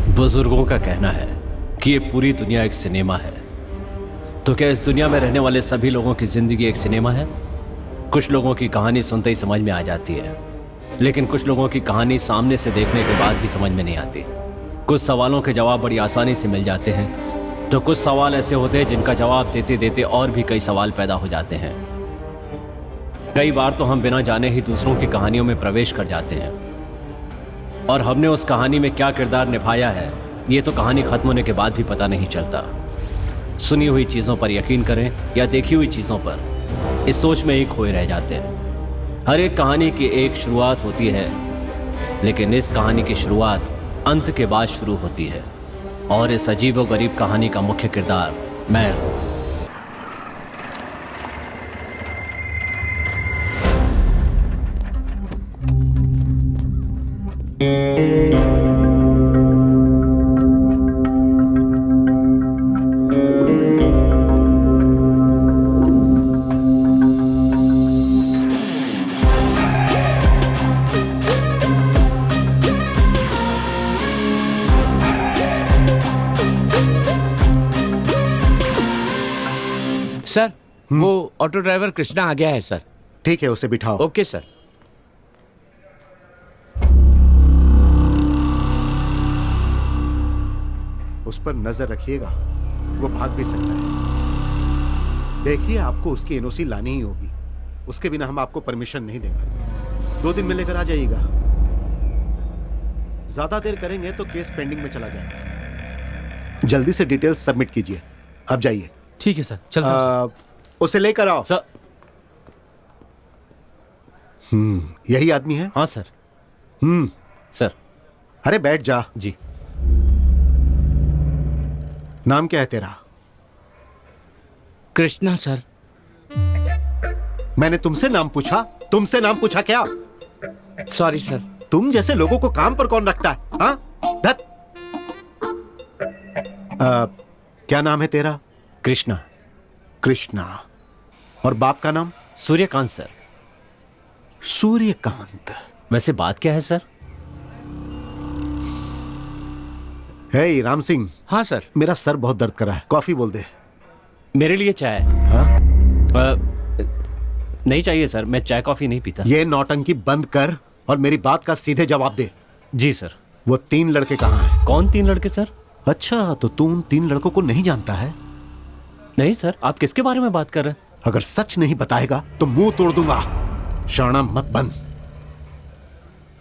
बुजुर्गों का कहना है कि ये पूरी दुनिया एक सिनेमा है। तो क्या इस दुनिया में रहने वाले सभी लोगों की जिंदगी एक सिनेमा है? कुछ लोगों की कहानी सुनते ही समझ में आ जाती है, लेकिन कुछ लोगों की कहानी सामने से देखने के बाद भी समझ में नहीं आती। कुछ सवालों के जवाब बड़ी आसानी से मिल जाते हैं, तो कुछ सवाल ऐसे होते हैं जिनका जवाब देते देते और भी कई सवाल पैदा हो जाते हैं। कई बार तो हम बिना जाने ही दूसरों की कहानियों में प्रवेश कर जाते हैं, और हमने उस कहानी में क्या किरदार निभाया है ये तो कहानी खत्म होने के बाद भी पता नहीं चलता। सुनी हुई चीज़ों पर यकीन करें या देखी हुई चीज़ों पर, इस सोच में ही खोए रह जाते हैं। हर एक कहानी की एक शुरुआत होती है, लेकिन इस कहानी की शुरुआत अंत के बाद शुरू होती है, और इस अजीबोगरीब कहानी का मुख्य किरदार मैं हूं। सर, वो ऑटो ड्राइवर कृष्णा आ गया है सर। ठीक है, उसे बिठाओ। Okay sir. उस पर नजर रखिएगा, वो भाग भी सकता है। देखिए, आपको उसकी एनओसी लानी ही होगी, उसके बिना हम आपको परमिशन नहीं देंगे। 2 दिन में लेकर आ जाइएगा। ज्यादा देर करेंगे तो केस पेंडिंग में चला जाएगा। जल्दी से डिटेल्स सबमिट कीजिए। अब जाइए। ठीक है सर, चलता हूं सर। उसे लेकर आओ सर। यही आदमी है? हाँ सर। सर। अरे बैठ जा। जी। नाम क्या है तेरा? कृष्णा सर। मैंने तुमसे नाम पूछा? तुमसे नाम पूछा क्या? Sorry sir. तुम जैसे लोगों को काम पर कौन रखता है? हाँ, धत। क्या नाम है तेरा? कृष्णा। कृष्णा। और बाप का नाम? सूर्यकांत सर। सूर्यकांत। वैसे बात क्या है सर? हे राम सिंह। हाँ सर। मेरा सर बहुत दर्द कर रहा है, कॉफी बोल दे। मेरे लिए चाय। हाँ? नहीं चाहिए सर, मैं चाय कॉफी नहीं पीता। ये नौटंकी बंद कर और मेरी बात का सीधे जवाब दे। जी सर। वो 3 लड़के कहाँ हैं? कौन 3 लड़के सर? अच्छा, तो तू उन 3 लड़कों को नहीं जानता है? नहीं सर, आप किसके बारे में बात कर रहे हैं? अगर सच नहीं बताएगा तो मुंह तोड़ दूंगा। शाना मत बन।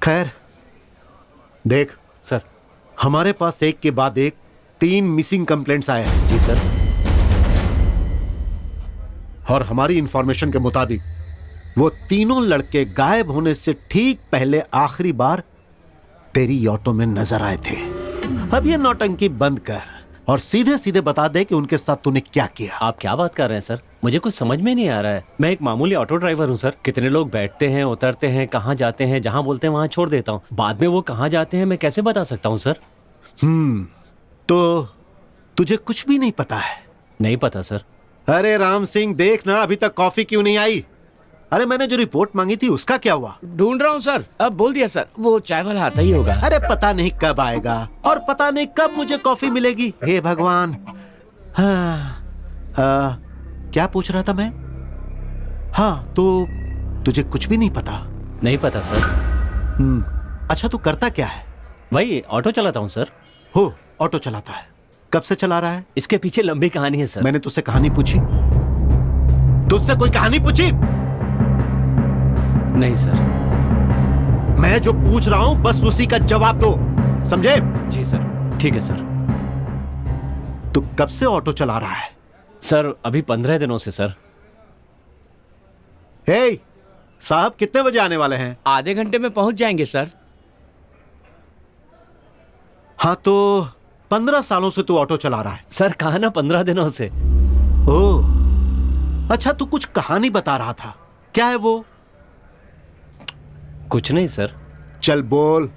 खैर देख सर, हमारे पास एक के बाद एक 3 मिसिंग कंप्लेंट्स आए हैं। जी सर। और हमारी इंफॉर्मेशन के मुताबिक वो तीनों लड़के गायब होने से ठीक पहले आखिरी बार तेरी ऑटो में नजर आए थे। अब ये नौटंकी बंद कर और सीधे सीधे बता दे कि उनके साथ तूने क्या किया। आप क्या बात कर रहे हैं सर? मुझे कुछ समझ में नहीं आ रहा है। मैं एक मामूली ऑटो ड्राइवर हूँ सर। कितने लोग बैठते हैं, उतरते हैं, कहाँ जाते हैं, जहाँ बोलते हैं वहाँ छोड़ देता हूँ। बाद में वो कहाँ जाते हैं मैं कैसे बता सकता हूँ सर? तो तुझे कुछ भी नहीं पता है? नहीं पता सर। अरे राम सिंह, देख ना, अभी तक कॉफी क्यों नहीं आई? अरे मैंने जो रिपोर्ट मांगी थी उसका क्या हुआ? ढूंढ रहा हूँ सर। अब बोल दिया सर, वो चाय वाला आता ही होगा। अरे पता नहीं कब आएगा और पता नहीं कब मुझे कॉफी मिलेगी। हे भगवान। हाँ, क्या पूछ रहा था मैं? हाँ, तो तुझे कुछ भी नहीं पता? नहीं पता सर। अच्छा, तू करता क्या है? वही ऑटो चलाता हूँ सर। हो, ऑटो चलाता है। कब से चला रहा है? इसके पीछे लंबी कहानी है सर। मैंने तुझसे कहानी पूछी? तुझसे कोई कहानी पूछी? नहीं सर। मैं जो पूछ रहा हूं बस उसी का जवाब दो, समझे? जी सर। ठीक है सर। तू कब से ऑटो चला रहा है? सर अभी 15 दिनों से सर। हे साहब, कितने बजे आने वाले हैं? आधे घंटे में पहुंच जाएंगे सर। हाँ, तो 15 सालों से तू ऑटो चला रहा है? सर कहा ना 15 दिनों से। ओह, अच्छा, तू कुछ कहानी बता रहा था, क्या है वो? कुछ नहीं सर। चल बोल।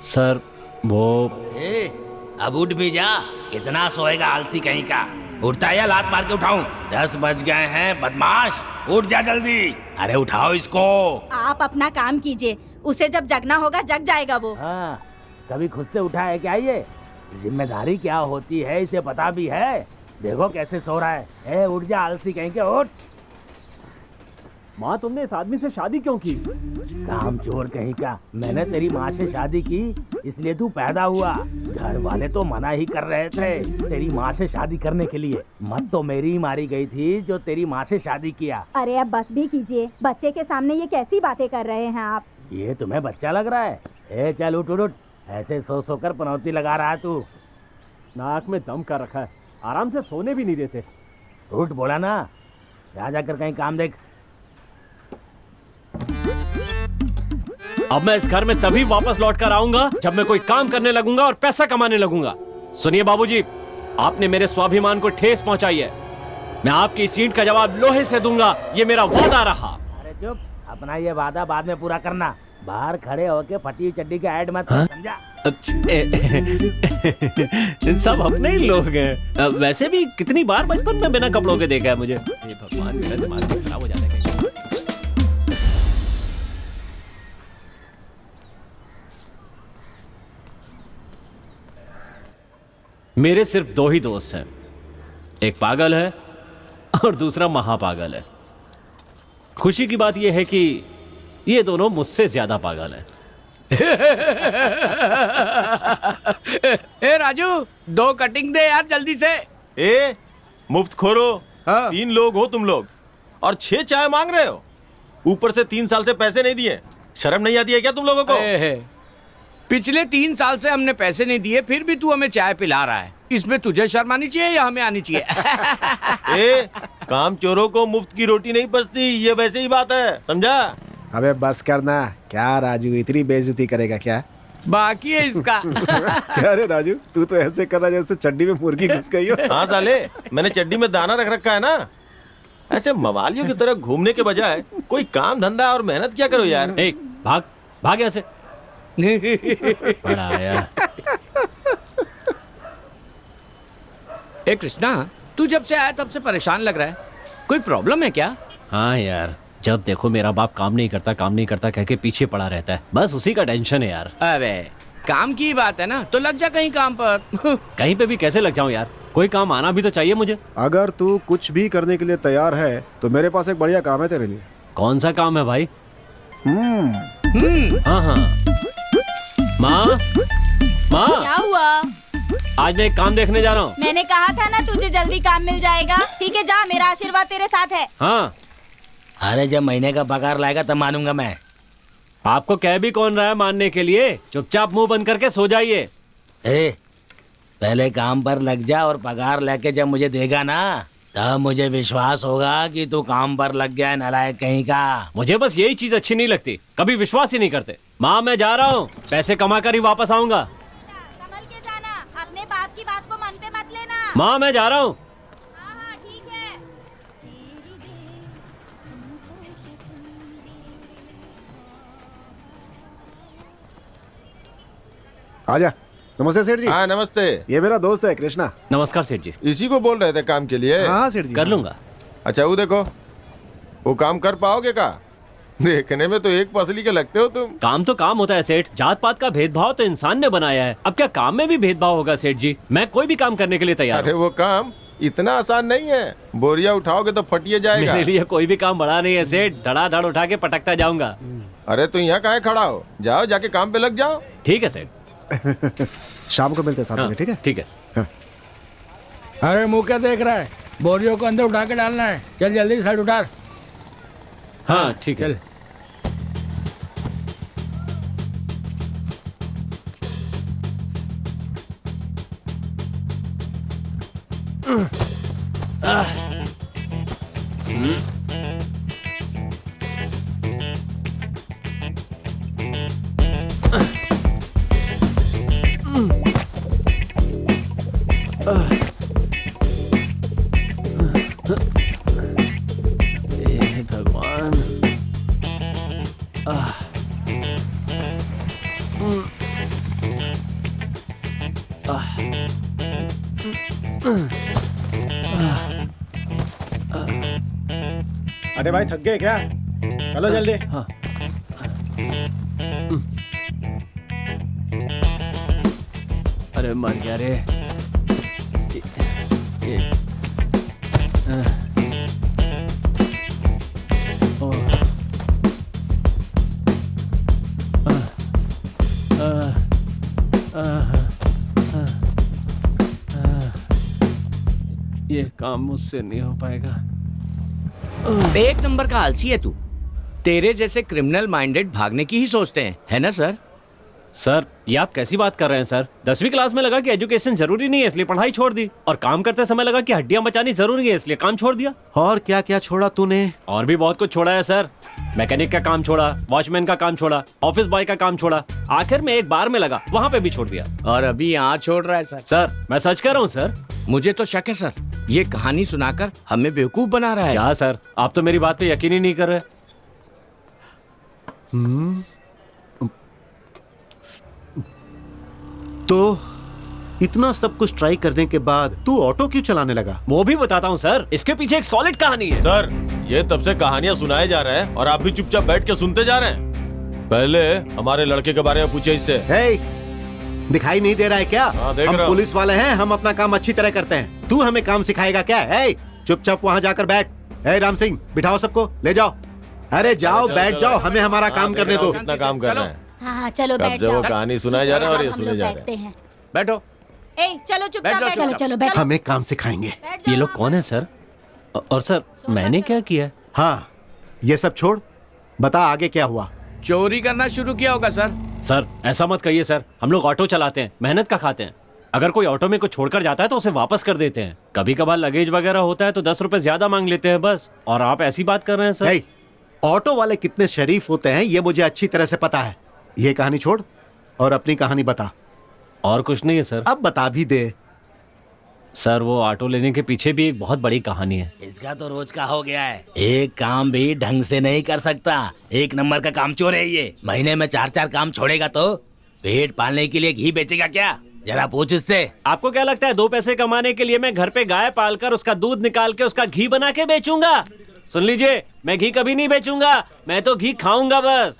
सर वो अब उठ भी जा। कितना सोएगा आलसी कहीं का? उठता है या लात मार के उठाऊं? 10 बज गए हैं बदमाश, उठ जा जल्दी। अरे उठाओ इसको। आप अपना काम कीजिए, उसे जब जगना होगा जग जाएगा वो। कभी खुद से उठा है क्या ये? जिम्मेदारी क्या होती है इसे पता भी है? देखो कैसे सो रहा है। ए उठ जा आलसी कहीं के, उठ। माँ तुमने इस आदमी से शादी क्यों की? काम चोर कहीं का। मैंने तेरी माँ से शादी की इसलिए तू पैदा हुआ। घर वाले तो मना ही कर रहे थे तेरी माँ से शादी करने के लिए। मत तो मेरी ही मारी गई थी जो तेरी माँ से शादी किया। अरे अब बस भी कीजिए, बच्चे के सामने ये कैसी बातें कर रहे हैं आप? ये तुम्हें बच्चा लग रहा है? ए चल उठ उठ उठ। ऐसे सो सो कर पनौती लगा रहा है तू। नाक में दम कर रखा है, आराम से सोने भी नहीं देते। उठ बोला ना, जा जाकर कहीं काम देख। अब मैं इस घर में तभी वापस लौट कर आऊंगा जब मैं कोई काम करने लगूंगा और पैसा कमाने लगूंगा। सुनिए बाबूजी, आपने मेरे स्वाभिमान को ठेस पहुंचाई है। मैं आपकी इस ईंट का जवाब लोहे से दूंगा, ये मेरा वादा रहा। अरे चुप, अपना ये वादा बाद में पूरा करना। बाहर खड़े होके फटी हुई चड्डी का ऐड मत कर, समझा? सब अपने ही लोग हैं। वैसे भी कितनी बार बचपन में बिना कपड़ों के देखा है मुझे। हे भगवान, मेरा दिमाग खराब हो जाता है कहीं। मेरे सिर्फ दो ही दोस्त हैं, एक पागल है और दूसरा महापागल है। खुशी की बात यह है कि ये दोनों मुझसे ज्यादा पागल हैं। ए राजू, 2 कटिंग दे यार जल्दी से। ए मुफ्त खोरो। हाँ। 3 लोग हो तुम लोग और 6 चाय मांग रहे हो। ऊपर से 3 साल से पैसे नहीं दिए। शर्म नहीं आती है क्या तुम लोगों को? पिछले 3 साल से हमने पैसे नहीं दिए, फिर भी तू हमें चाय पिला रहा है। इसमें तुझे शर्म आनी चाहिए या हमें आनी चाहिए? ए काम चोरों को मुफ्त की रोटी नहीं पचती, ये वैसे ही बात है, समझा? अबे बस करना। क्या राजू, इतनी बेइज्जती करेगा क्या? बाकी है इसका। क्या रे राजू, तू तो ऐसे कर रहा जैसे चड्डी में मुर्गी घुस गई हो। हाँ साले, मैंने चड्डी में दाना रख रखा है ना। ऐसे मवालियों की तरह घूमने के बजाय कोई काम धंधा और मेहनत क्या करो यार। ए, भाग भाग यहाँ से। बड़ा आया। ए कृष्णा, तू जब से आया तब से परेशान लग रहा है, कोई प्रॉब्लम है क्या? हाँ यार, जब देखो मेरा बाप काम नहीं करता कह के पीछे पड़ा रहता है। बस उसी का टेंशन है यार। अबे काम की बात है ना, तो लग जा कहीं काम पर। कहीं पे भी कैसे लग जाऊं यार, कोई काम आना भी तो चाहिए मुझे। अगर तू कुछ भी करने के लिए तैयार है तो मेरे पास एक बढ़िया काम है तेरे लिए। कौन सा काम है भाई? हाँ हाँ। माँ माँ, क्या हुआ? आज मैं एक काम देखने जा रहा हूँ। मैंने कहा था ना तुझे जल्दी काम मिल जाएगा। ठीक है जा, मेरा आशीर्वाद तेरे साथ है। हाँ, अरे जब महीने का पगार लाएगा तब मानूंगा मैं। आपको कह भी कौन रहा है मानने के लिए? चुपचाप मुंह बंद करके सो जाइए। ए पहले काम पर लग जा और पगार लेके जब मुझे देगा ना, तब मुझे विश्वास होगा कि तू काम पर लग गया है, नालायक कहीं का। मुझे बस यही चीज अच्छी नहीं लगती, कभी विश्वास ही नहीं करते। माँ मैं जा रहा हूँ, पैसे कमा कर ही वापस आऊंगा। संभल के जाना, अपने बाप की बात को मन पे मत लेना। माँ मैं जा रहा हूँ। हाँ हाँ ठीक है। आजा। नमस्ते सेठ जी। हाँ नमस्ते। ये मेरा दोस्त है कृष्णा। नमस्कार सेठ जी। इसी को बोल रहे थे काम के लिए? हाँ सेठ जी, कर लूंगा। अच्छा वो देखो, वो काम कर पाओगे का? देखने में तो एक पसली के लगते हो तुम। काम तो काम होता है सेठ, जात पात का भेदभाव तो इंसान ने बनाया है। अब क्या काम में भी भेदभाव होगा सेठ जी? मैं कोई भी काम करने के लिए तैयार अरे हूँ। वो काम इतना आसान नहीं है, बोरिया उठाओगे तो फटिए जाएगा। मेरे लिए कोई भी काम बड़ा नहीं है सेठ, धड़ाधड़ उठा के पटकता जाऊंगा। अरे तो यहाँ काहे खड़ा हो, जाओ जाके काम पे लग जाओ। ठीक है सेठ। शाम को मिलते हैं 7 हाँ, बजे, ठीक है? ठीक है। अरे मुंह क्या देख रहा है? बोरियों को अंदर उठा के डालना है। चल जल्दी साइड उतार। हाँ ठीक है। चल। हे भगवान। अरे भाई थक गए क्या? चलो जल्दी। हाँ। अरे मर गया रे। ये काम मुझसे नहीं हो पाएगा। एक नंबर का आलसी है तू। तेरे जैसे क्रिमिनल माइंडेड भागने की ही सोचते हैं, है ना सर? सर ये आप कैसी बात कर रहे हैं सर? 10वीं क्लास में लगा कि एजुकेशन जरूरी नहीं है इसलिए पढ़ाई छोड़ दी, और काम करते समय लगा कि हड्डियां बचानी जरूरी है इसलिए काम छोड़ दिया। और क्या क्या छोड़ा तूने? और भी बहुत कुछ छोड़ा है सर। मैकेनिक का काम छोड़ा, वॉचमैन का काम छोड़ा, ऑफिस बॉय का काम छोड़ा, आखिर में एक बार में लगा वहाँ पे भी छोड़ दिया। और अभी यहाँ छोड़ रहा है सर? सर मैं सच कह रहा हूँ सर। मुझे तो शक है सर, ये कहानी सुनाकर हमें बेवकूफ बना रहा है। क्या सर, आप तो मेरी बात पे यकीन ही नहीं कर रहे। तो इतना सब कुछ ट्राई करने के बाद तू ऑटो क्यों चलाने लगा? वो भी बताता हूँ सर, इसके पीछे एक सॉलिड कहानी है। सर ये तब से कहानियां सुनाए जा रहे हैं और आप भी चुपचाप बैठ के सुनते जा रहे हैं। पहले हमारे लड़के के बारे में पूछे इससे। हे, दिखाई नहीं दे रहा है क्या? हाँ, देख हम रहा हूँ। पुलिस वाले हैं, हम अपना काम अच्छी तरह करते हैं। तू हमें काम सिखाएगा क्या? हे, चुपचाप वहाँ जाकर बैठ। हे राम सिंह, बिठाओ सबको, ले जाओ। अरे जाओ, चलो, बैठ चलो, जाओ, चलो। हमें हमारा हाँ, काम देख करने रहा हूँ दो। कितना काम कर रहे हैं। हाँ चलो कब बैठ से जाओ। वो कहानी सुनाए जा रहे हैं और ये हम सुने लोग जा रहे बैठते हैं। हैं। बैठो। ए चलो चुपचाप बैठ बैठ जाओ, चलो चलो बैठ हमें काम सिखाएंगे। बैठ जाओ ये लोग वहाँ कौन है सर? और सर मैंने क्या किया है? हाँ, ये सब छोड़, बता आगे क्या हुआ? चोरी करना शुरू किया होगा सर। सर ऐसा मत कहिए सर, हम लोग ऑटो चलाते हैं, मेहनत का खाते हैं। अगर कोई ऑटो में कुछ छोड़कर जाता है तो उसे वापस कर देते हैं। कभी कभार लगेज वगैरह होता है तो 10 रुपए ज्यादा मांग लेते हैं बस। और आप ऐसी बात कर रहे हैं सर? हे, ऑटो वाले कितने शरीफ होते हैं ये मुझे अच्छी तरह से पता है। ये कहानी छोड़ और अपनी कहानी बता। और कुछ नहीं है सर। अब बता भी दे। सर वो ऑटो लेने के पीछे भी एक बहुत बड़ी कहानी है। इसका तो रोज का हो गया है, एक काम भी ढंग से नहीं कर सकता। एक नंबर का काम चोर है ये। महीने में 4-4 काम छोड़ेगा तो पेट पालने के लिए घी बेचेगा क्या? जरा पूछ इससे। आपको क्या लगता है 2 पैसे कमाने के लिए मैं घर पे गाय पालकर उसका दूध निकाल के उसका घी बना के बेचूंगा? सुन लीजिए, मैं घी कभी नहीं बेचूंगा, मैं तो घी खाऊंगा बस।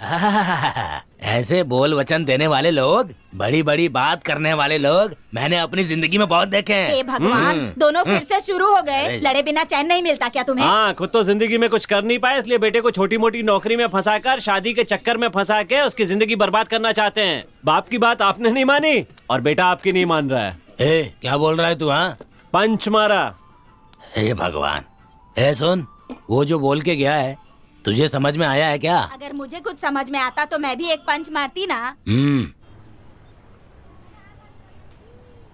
ऐसे बोल वचन देने वाले लोग, बड़ी बड़ी बात करने वाले लोग मैंने अपनी जिंदगी में बहुत देखे हैं। हे भगवान, दोनों फिर से शुरू हो गए। अरे। लड़े बिना चैन नहीं मिलता क्या तुम्हें? हाँ, खुद तो जिंदगी में कुछ कर नहीं पाए इसलिए बेटे को छोटी मोटी नौकरी में फंसाकर शादी के चक्कर में फंसा के उसकी जिंदगी बर्बाद करना चाहते हैं। बाप की बात आपने नहीं मानी और बेटा आपकी नहीं मान रहा है। ए, क्या बोल रहा है तू? हाँ, पंच मारा। हे भगवान। ए सुन, वो जो बोल के गया है तुझे समझ में आया है क्या? अगर मुझे कुछ समझ में आता तो मैं भी एक पंच मारती ना।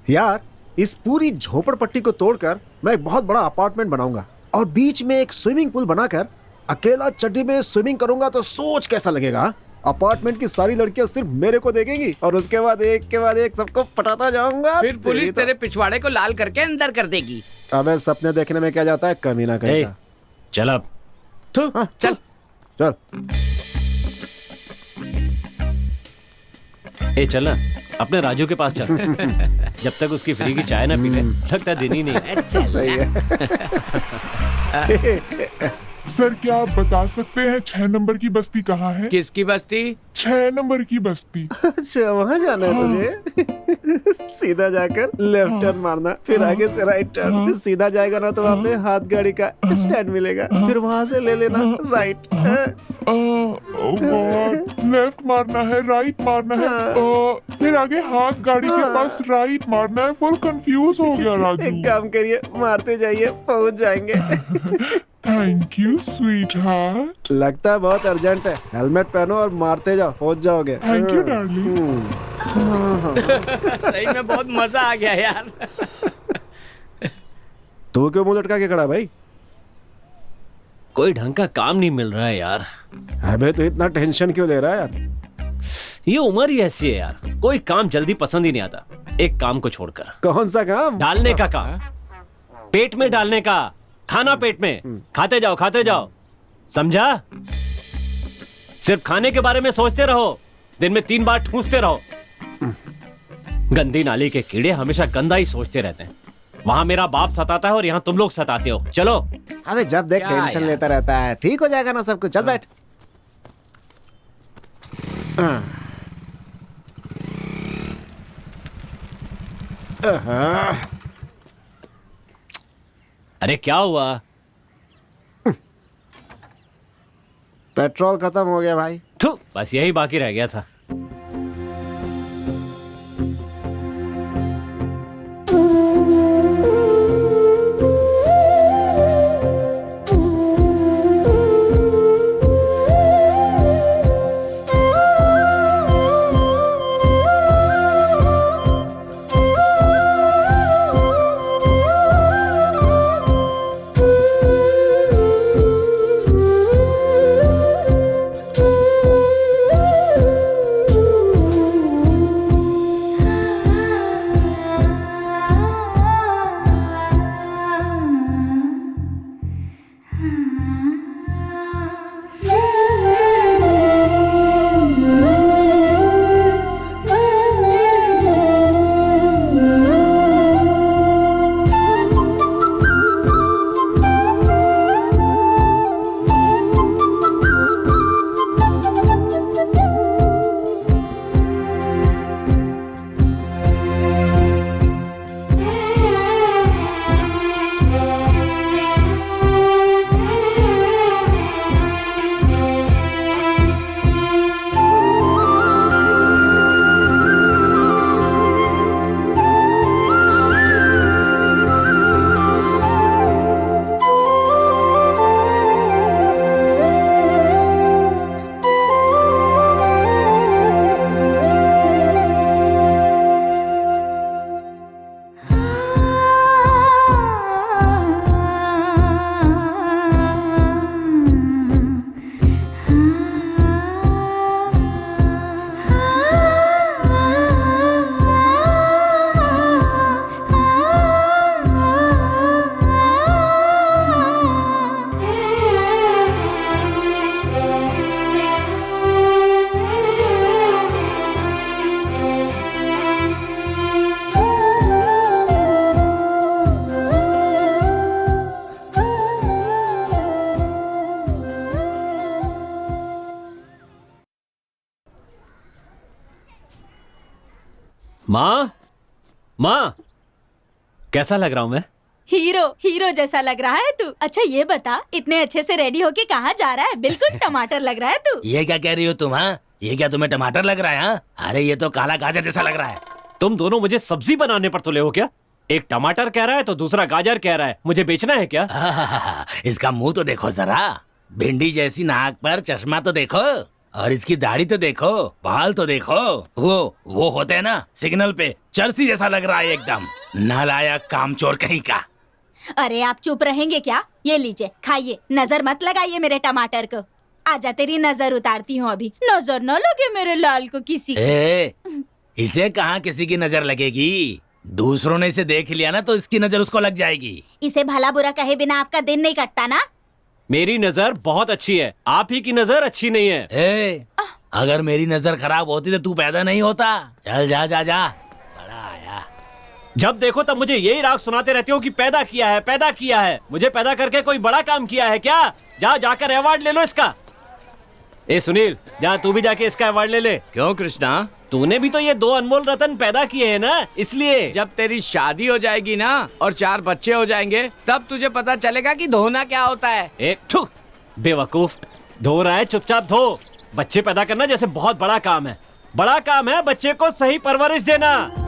यार, इस पूरी झोपड़पट्टी को तोड़कर मैं एक बहुत बड़ा अपार्टमेंट बनाऊंगा और बीच में एक स्विमिंग पूल बनाकर अकेला चड्डी में स्विमिंग करूंगा तो सोच कैसा लगेगा? अपार्टमेंट की सारी लड़कियां सिर्फ मेरे को देखेंगी और उसके बाद एक के बाद एक सबको पटाता जाऊंगा। फिर पुलिस तेरे पिछवाड़े को लाल करके अंदर कर देगी। अबे सपने देखने में क्या जाता है, कमी ना करेगा। चल अब तू चल। चल। ए चल ना, अपने राजू के पास चल। जब तक उसकी फ्री की चाय ना पी ले लगता है दिन ही नहीं। सही है। सर क्या आप बता सकते हैं 6 नंबर की बस्ती कहाँ है? किसकी बस्ती? 6 नंबर की बस्ती। अच्छा, वहाँ जाना है तुझे? सीधा जाकर लेफ्ट टर्न मारना, फिर आगे से राइट टर्न, फिर सीधा जाएगा ना तो वहाँ पे हाथ गाड़ी का स्टैंड मिलेगा, फिर वहाँ से ले लेना राइट। लेफ्ट मारना है, राइट मारना है, फिर आगे हाथ गाड़ी के पास राइट मारना है। फुल कंफ्यूज हो गया राजू। एक काम करिए, मारते जाइए, पहुँच जाएंगे। Thank you sweet heart. लगता है बहुत अर्जेंट है, हेलमेट पहनो और मारते जाओ, पहुँच जाओगे। Thank you darling. सही में बहुत मजा आ गया यार। तू क्यों मुंह लटका के खड़ा भाई? कोई ढंग का काम नहीं मिल रहा है यार। अबे तो इतना टेंशन क्यों ले रहा है यार? ये उम्र ही ऐसी है यार, कोई काम जल्दी पसंद ही नहीं आता। एक काम को छोड़कर। कौन सा काम? डालने का काम, पेट में डालने का। खाना पेट में, खाते जाओ, समझा? सिर्फ खाने के बारे में सोचते रहो, दिन में 3 बार ठूंसते रहो। गंदी नाली के कीड़े हमेशा गंदा ही सोचते रहते हैं। वहां मेरा बाप सताता है और यहाँ तुम लोग सताते हो। चलो। अबे जब देख क्या टेंशन यार? लेता रहता है, ठीक हो जाएगा ना सब कुछ। चल बैठ। अरे क्या हुआ? पेट्रोल खत्म हो गया भाई। थू, बस यही बाकी रह गया था। माँ, माँ, कैसा लग रहा हूँ मैं? हीरो हीरो जैसा लग रहा है तू। अच्छा ये बता, इतने अच्छे से रेडी होके कहाँ जा रहा है? बिल्कुल टमाटर लग रहा है तू। ये क्या कह रही हो तुम? हाँ, ये क्या तुम्हें टमाटर लग रहा है? हाँ, अरे ये तो काला गाजर जैसा लग रहा है। तुम दोनों मुझे सब्जी बनाने पर तुले हो क्या? एक टमाटर कह रहा है तो दूसरा गाजर कह रहा है। मुझे बेचना है क्या? इसका मुंह तो देखो जरा, भिंडी जैसी नाक पर चश्मा तो देखो, और इसकी दाढ़ी तो देखो, बाल तो देखो। वो होते हैं ना सिग्नल पे, चर्सी जैसा लग रहा है एकदम। नालायक कामचोर कहीं का। अरे आप चुप रहेंगे क्या? ये लीजिए खाइए, नजर मत लगाइए मेरे टमाटर को। आजा तेरी नजर उतारती हूँ अभी। नजर न लगे मेरे लाल को किसी को। इसे कहाँ किसी की नजर लगेगी? दूसरों ने इसे देख लिया ना तो इसकी नजर उसको लग जाएगी। इसे भला बुरा कहे बिना आपका दिन नहीं कटता ना। मेरी नजर बहुत अच्छी है, आप ही की नजर अच्छी नहीं है। अगर मेरी नजर खराब होती तो तू पैदा नहीं होता। चल जा जा जा, बड़ा आया। जब देखो तब मुझे यही राग सुनाते रहते हो कि पैदा किया है, पैदा किया है। मुझे पैदा करके कोई बड़ा काम किया है क्या? जाकर अवार्ड ले लो इसका। ए सुनील, जा तू भी जाके इसका अवार्ड ले ले। क्यों कृष्णा? तूने भी तो ये 2 अनमोल रतन पैदा किए हैं ना, इसलिए। जब तेरी शादी हो जाएगी ना और 4 बच्चे हो जाएंगे, तब तुझे पता चलेगा कि धोना क्या होता है। बेवकूफ, धो रहा है चुपचाप धो। बच्चे पैदा करना जैसे बहुत बड़ा काम है। बड़ा काम है बच्चे को सही परवरिश देना।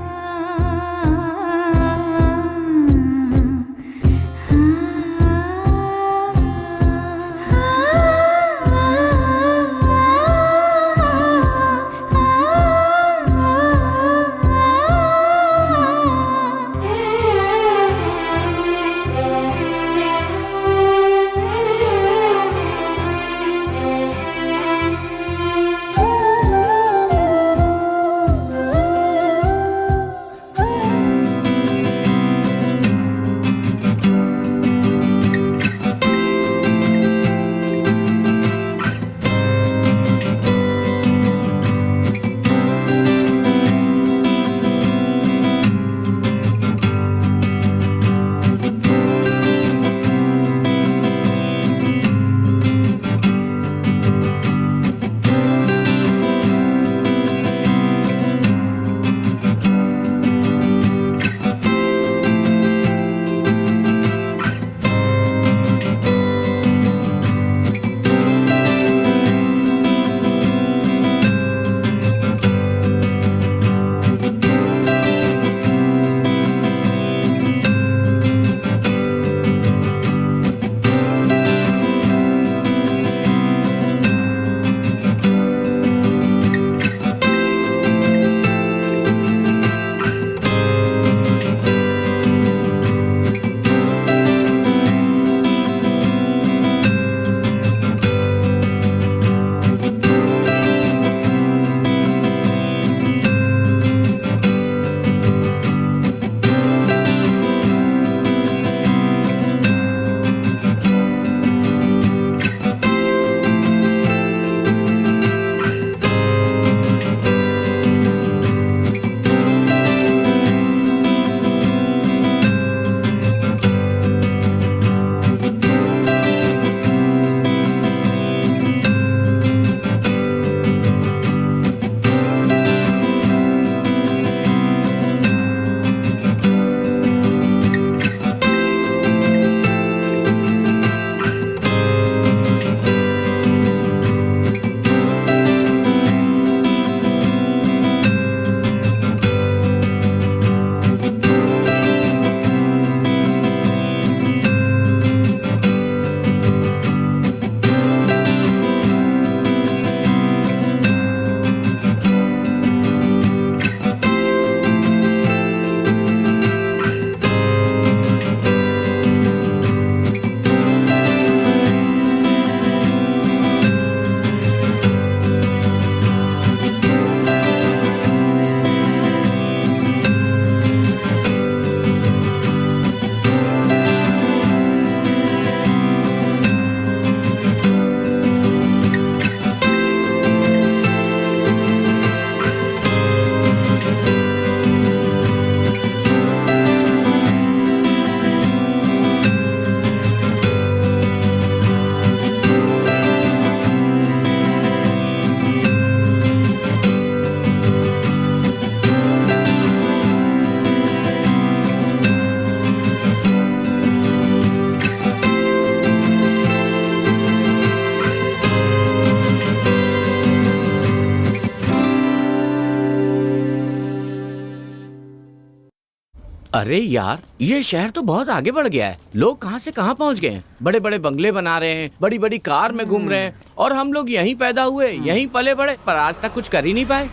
अरे यार, ये शहर तो बहुत आगे बढ़ गया है। लोग कहाँ से कहाँ पहुँच गए हैं। बड़े बड़े बंगले बना रहे हैं, बड़ी बड़ी कार में घूम रहे हैं, और हम लोग यहीं पैदा हुए, यहीं पले बड़े, पर आज तक कुछ कर ही नहीं पाए।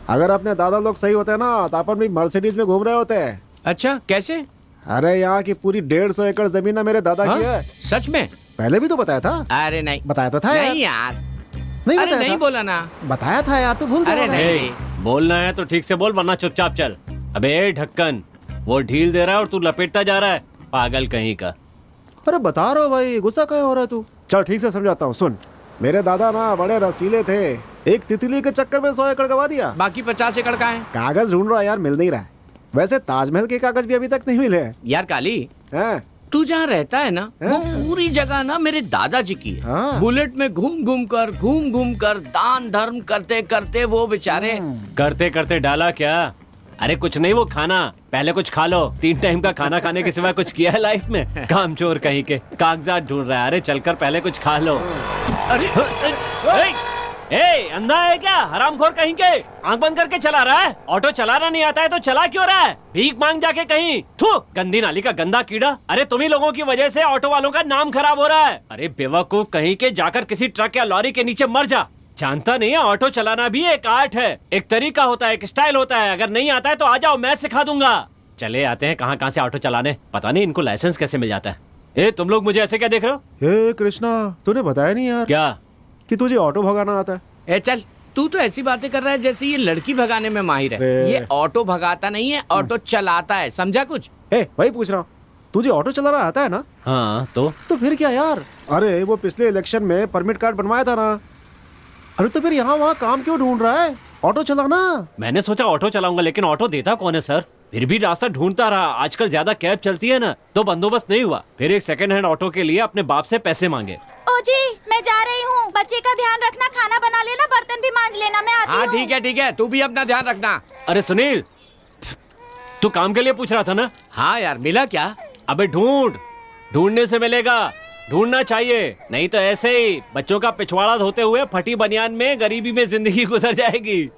अगर अपने दादा लोग सही होते ना तो अपन भी मर्सिडीज में घूम रहे होते हैं। अच्छा, कैसे? अरे यहाँ की पूरी 150 एकड़ जमीन ना मेरे दादा की है। सच में? पहले भी तो बताया था। अरे नहीं, बताया तो था यार। नहीं यार, नहीं अरे बताया नहीं था। बोला ना। बताया था यार, तू भूल अरे गया। नहीं, बोलना है तो ठीक से बोल, वरना चुपचाप चल। अबे ढक्कन, वो ढील दे रहा है और तू लपेटता जा रहा है, पागल कहीं का। अरे बता रहा हूँ भाई, गुस्सा क्यों हो रहा है तू? चल ठीक से समझाता हूँ, सुन। मेरे दादा ना बड़े रसीले थे, एक तितली के चक्कर में 100 एकड़ गवा दिया। बाकी 50 एकड़ का है। कागज ढूंढ रहा है यार, मिल नहीं रहा है। वैसे ताजमहल के कागज भी अभी तक नहीं मिले हैं। यार काली, हैं? तू जहाँ रहता है ना, वो पूरी जगह ना मेरे दादाजी की है। हाँ। बुलेट में घूम घूम कर दान धर्म करते करते वो बेचारे। करते करते डाला क्या? अरे कुछ नहीं, वो खाना पहले कुछ खा लो। 3 टाइम का खाना खाने के सिवा कुछ किया है लाइफ में? काम चोर कहीं के, कागजात ढूंढ रहा है। अरे चलकर पहले कुछ खा लो। अरे ए, अंधा है क्या? हरामखोर कहीं के, आंख बंद करके चला रहा है। ऑटो चलाना नहीं आता है तो चला क्यों रहा है? भीख मांग जाके कहीं। थू, गंदी नाली का गंदा कीड़ा। अरे तुम्ही लोगों की वजह से ऑटो वालों का नाम खराब हो रहा है। अरे बेवकूफ कहीं के, जाकर किसी ट्रक या लॉरी के नीचे मर जा। जानता नहीं है, ऑटो चलाना भी एक आर्ट है, एक तरीका होता है, एक स्टाइल होता है। अगर नहीं आता है तो आ जाओ, मैं सिखा दूंगा। चले आते हैं कहाँ कहाँ से ऑटो चलाने, पता नहीं इनको लाइसेंस कैसे मिल जाता है। ए, तुम लोग मुझे ऐसे क्या देख रहे हो? हे कृष्णा, तूने बताया नहीं यार क्या कि तुझे ऑटो भगाना आता है। ए चल, तू तो ऐसी बातें कर रहा है जैसे ये लड़की भगाने में माहिर है। अरे। ये ऑटो भगाता नहीं है, ऑटो चलाता है, समझा कुछ? वही पूछ रहा हूँ, तुझे ऑटो चलाना आता है ना? हाँ तो फिर क्या यार? अरे वो पिछले इलेक्शन में परमिट कार्ड बनवाया था ना। अरे तो फिर यहाँ वहाँ काम क्यों ढूंढ रहा है? ऑटो चलाना। मैंने सोचा ऑटो चलाऊंगा, लेकिन ऑटो देता कौन है सर? फिर भी रास्ता ढूंढता रहा। आजकल ज्यादा कैब चलती है ना, तो बंदोबस्त नहीं हुआ। फिर एक सेकंड हैंड ऑटो के लिए अपने बाप से पैसे मांगे। ओ जी, मैं जा रही हूँ। बच्चे का ध्यान रखना, खाना बना लेना, बर्तन भी मांज लेना, मैं आती हाँ हूँ। ठीक है, तू भी अपना ध्यान रखना। अरे सुनील, तू काम के लिए पूछ रहा था ना? हाँ यार, मिला क्या? अबे ढूंढने से मिलेगा, ढूंढना चाहिए। नहीं तो ऐसे ही बच्चों का पिछवाड़ा धोते हुए फटी बनियान में गरीबी में जिंदगी गुजर जाएगी।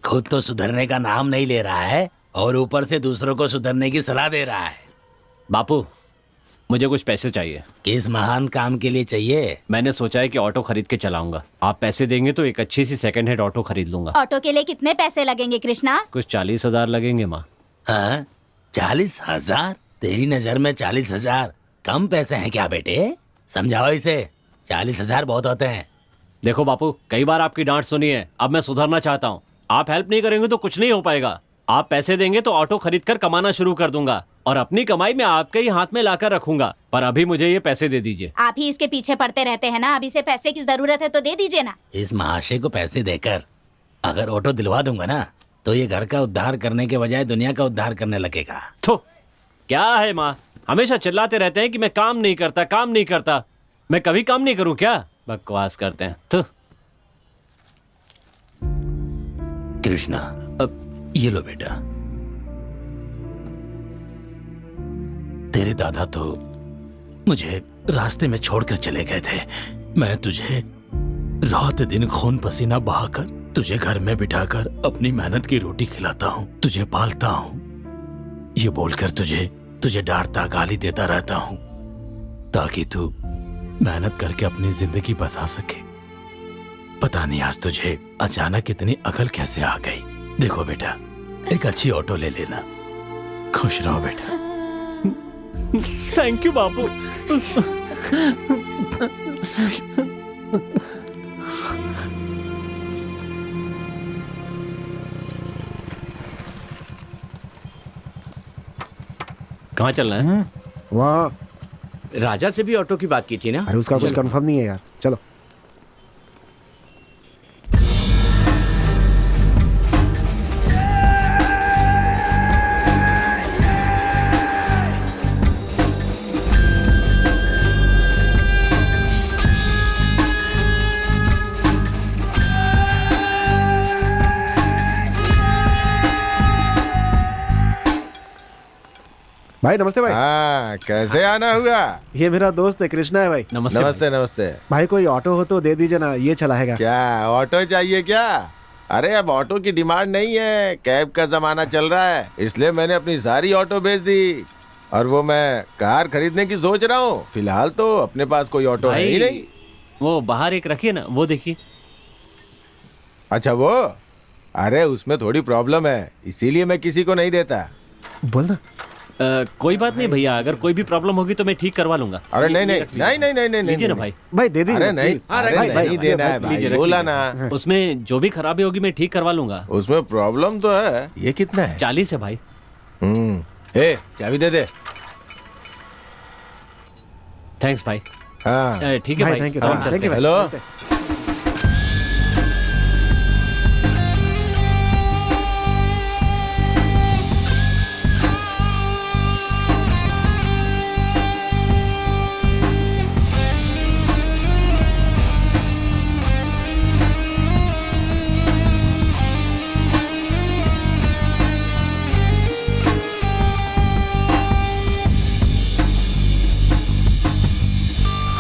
खुद तो सुधरने का नाम नहीं ले रहा है और ऊपर से दूसरों को सुधरने की सलाह दे रहा है। बापू, मुझे कुछ पैसे चाहिए। किस महान काम के लिए चाहिए? मैंने सोचा है कि ऑटो खरीद के चलाऊंगा। आप पैसे देंगे तो एक अच्छी सी सेकंड हैंड ऑटो खरीद लूंगा। ऑटो के लिए कितने पैसे लगेंगे कृष्णा? कुछ 40,000 लगेंगे माँ। हाँ, 40,000? तेरी नजर में 40,000 कम पैसे हैं क्या बेटे? समझाओ इसे, 40,000 बहुत होते हैं। देखो बापू, कई बार आपकी डांट सुनी है, अब मैं सुधरना चाहता हूँ। आप हेल्प नहीं करेंगे तो कुछ नहीं हो पाएगा। आप पैसे देंगे तो ऑटो खरीद कर कमाना शुरू कर दूंगा और अपनी कमाई में आपके ही हाथ में लाकर रखूंगा। पर अभी मुझे ये पैसे दे दीजिए। आप ही इसके पीछे पड़ते रहते हैं ना, अभी से पैसे की जरूरत है तो दे दीजिए ना। इस महाशय को पैसे देकर अगर ऑटो दिलवा दूंगा ना, तो ये घर का उद्धार करने के बजाय दुनिया का उद्धार करने लगेगा। तो क्या है माँ, हमेशा चिल्लाते रहते हैं कि मैं काम नहीं करता। मैं कभी काम नहीं करूँ क्या? बकवास करते हैं। तो कृष्णा, अब ये लो बेटा। तेरे दादा तो मुझे रास्ते में छोड़कर चले गए थे। मैं तुझे रात दिन खून पसीना बहाकर तुझे घर में बिठाकर अपनी मेहनत की रोटी खिलाता हूँ, तुझे पालता हूँ। ये बोलकर तुझे डांटता गाली देता रहता हूँ ताकि तू मेहनत करके अपनी जिंदगी बसा सके। पता नहीं आज तुझे अचानक इतनी अकल कैसे आ गई। देखो बेटा, एक अच्छी ऑटो ले लेना। खुश रहो बेटा। थैंक यू बापू। कहाँ चल रहे हैं? वहाँ। राजा से भी ऑटो की बात की थी ना? अरे उसका कुछ कंफर्म नहीं है यार, चलो। भाई नमस्ते भाई। हाँ, कैसे आना हुआ? ये मेरा दोस्त है, कृष्णा है भाई। नमस्ते नमस्ते नमस्ते। भाई कोई ऑटो हो तो दे दीजिए ना, ये चलाएगा। क्या ऑटो चाहिए क्या? अरे अब ऑटो की डिमांड नहीं है, कैब का जमाना चल रहा है, इसलिए मैंने अपनी सारी ऑटो बेच दी और वो मैं कार खरीदने की सोच रहा हूँ। फिलहाल तो अपने पास कोई ऑटो है ही नहीं। वो बाहर एक रखिए ना, वो देखिए। अच्छा वो, अरे उसमें थोड़ी प्रॉब्लम है, इसीलिए मैं किसी को नहीं देता। बोल ना। कोई बात नहीं भैया, अगर कोई भी प्रॉब्लम होगी तो मैं ठीक करवा लूंगा। अरे नहीं नहीं नहीं नहीं नहीं नहीं लीजिए ना नहीं। भाई। भाई दे दीजिए। अरे नहीं, please। अरे भाई, नहीं देना है भाई, लीजिए, बोला रखिए। ना। उसमें जो भी खराबी होगी मैं ठीक करवा लूंगा। उसमें प्रॉब्लम तो है। ये कितना है? 40 है भाई। ए चाबी दे दे। थैंक्स भाई। हाँ ठीक है भाई भाई, थैंक यू, हम चलते थैंक यू। हैं। हेलो।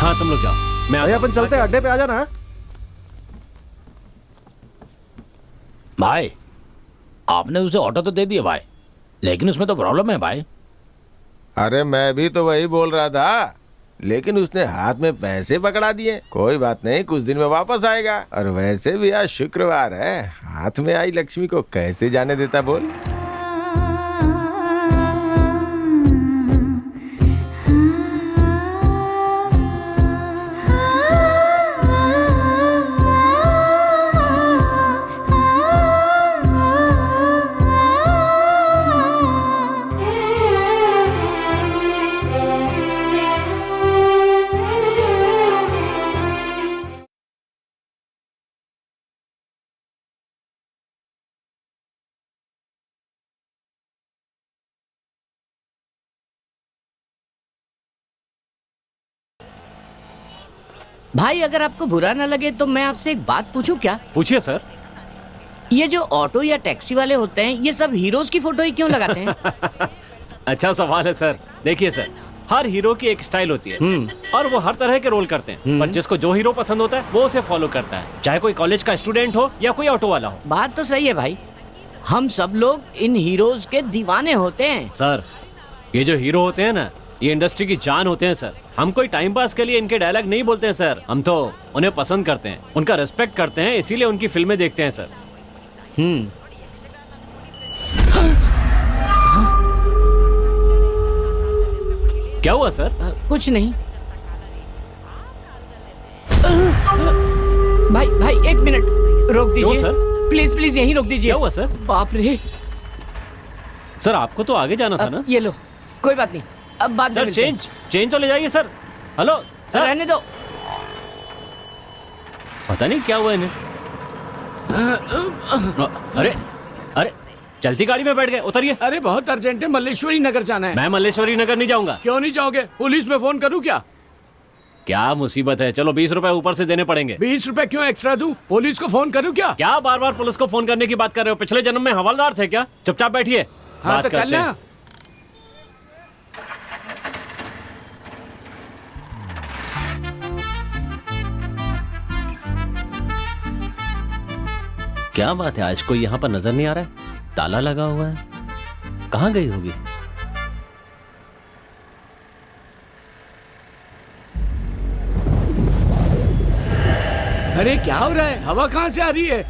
हाँ तुम लोग जाओ, मैं भाई आता अपन हूँ। चलते हैं, अड्डे पे आ जाना। भाई आपने उसे ऑटो तो दे दिया भाई, लेकिन उसमें तो प्रॉब्लम है भाई। अरे मैं भी तो वही बोल रहा था, लेकिन उसने हाथ में पैसे पकड़ा दिए। कोई बात नहीं, कुछ दिन में वापस आएगा। और वैसे भी आज शुक्रवार है, हाथ में आई लक्ष्मी को कैसे जाने देता बोल। भाई अगर आपको बुरा ना लगे तो मैं आपसे एक बात पूछूं क्या? पूछिए सर। ये जो ऑटो या टैक्सी वाले होते हैं, ये सब हीरोज की फोटो ही क्यों लगाते हैं? अच्छा सवाल है सर। देखिए सर, हर हीरो की एक स्टाइल होती है और वो हर तरह के रोल करते हैं, पर जिसको जो हीरो पसंद होता है वो उसे फॉलो करता है, चाहे कोई कॉलेज का स्टूडेंट हो या कोई ऑटो वाला हो। बात तो सही है भाई, हम सब लोग इन हीरोज के दीवाने होते हैं। सर ये जो हीरो होते हैं ना, ये इंडस्ट्री की जान होते हैं सर। हम कोई टाइम पास के लिए इनके डायलॉग नहीं बोलते हैं सर, हम तो उन्हें पसंद करते हैं, उनका रिस्पेक्ट करते हैं, इसीलिए उनकी फिल्में देखते हैं सर। क्या हुआ सर? कुछ नहीं। भाई भाई एक मिनट रोक क्यों दीजिए सर? प्लीज प्लीज यहीं रोक दीजिए। क्या हुआ सर? बाप रे। सर आपको तो आगे जाना था ना। ये लो, कोई बात नहीं, अब बाद में सर मिलते हैं। चेंज तो ले जाइए सर। हेलो सर, रहने दो। पता नहीं क्या हुआ इन्हें। अरे अरे चलती गाड़ी में बैठ गए, उतरिए। अरे बहुत अर्जेंट है, मल्लेश्वरी नगर जाना है। मैं मल्लेश्वरी नगर नहीं जाऊंगा। क्यों नहीं जाओगे? पुलिस में फोन करूं क्या? क्या मुसीबत है, चलो 20 रुपए ऊपर से देने पड़ेंगे। 20 रुपए क्यों एक्स्ट्रा दूं? पुलिस को फोन करूं क्या? क्या बार बार पुलिस को फोन करने की बात कर रहे हो? पिछले जन्म में हवलदार थे क्या? चुपचाप बैठिए। हाँ बात तो करते चलना। हैं। क्या बात है, आज कोई यहाँ पर नजर नहीं आ रहा है? ताला लगा हुआ है, कहाँ गई होगी? अरे क्या हो रहा है? हवा कहाँ से आ रही है?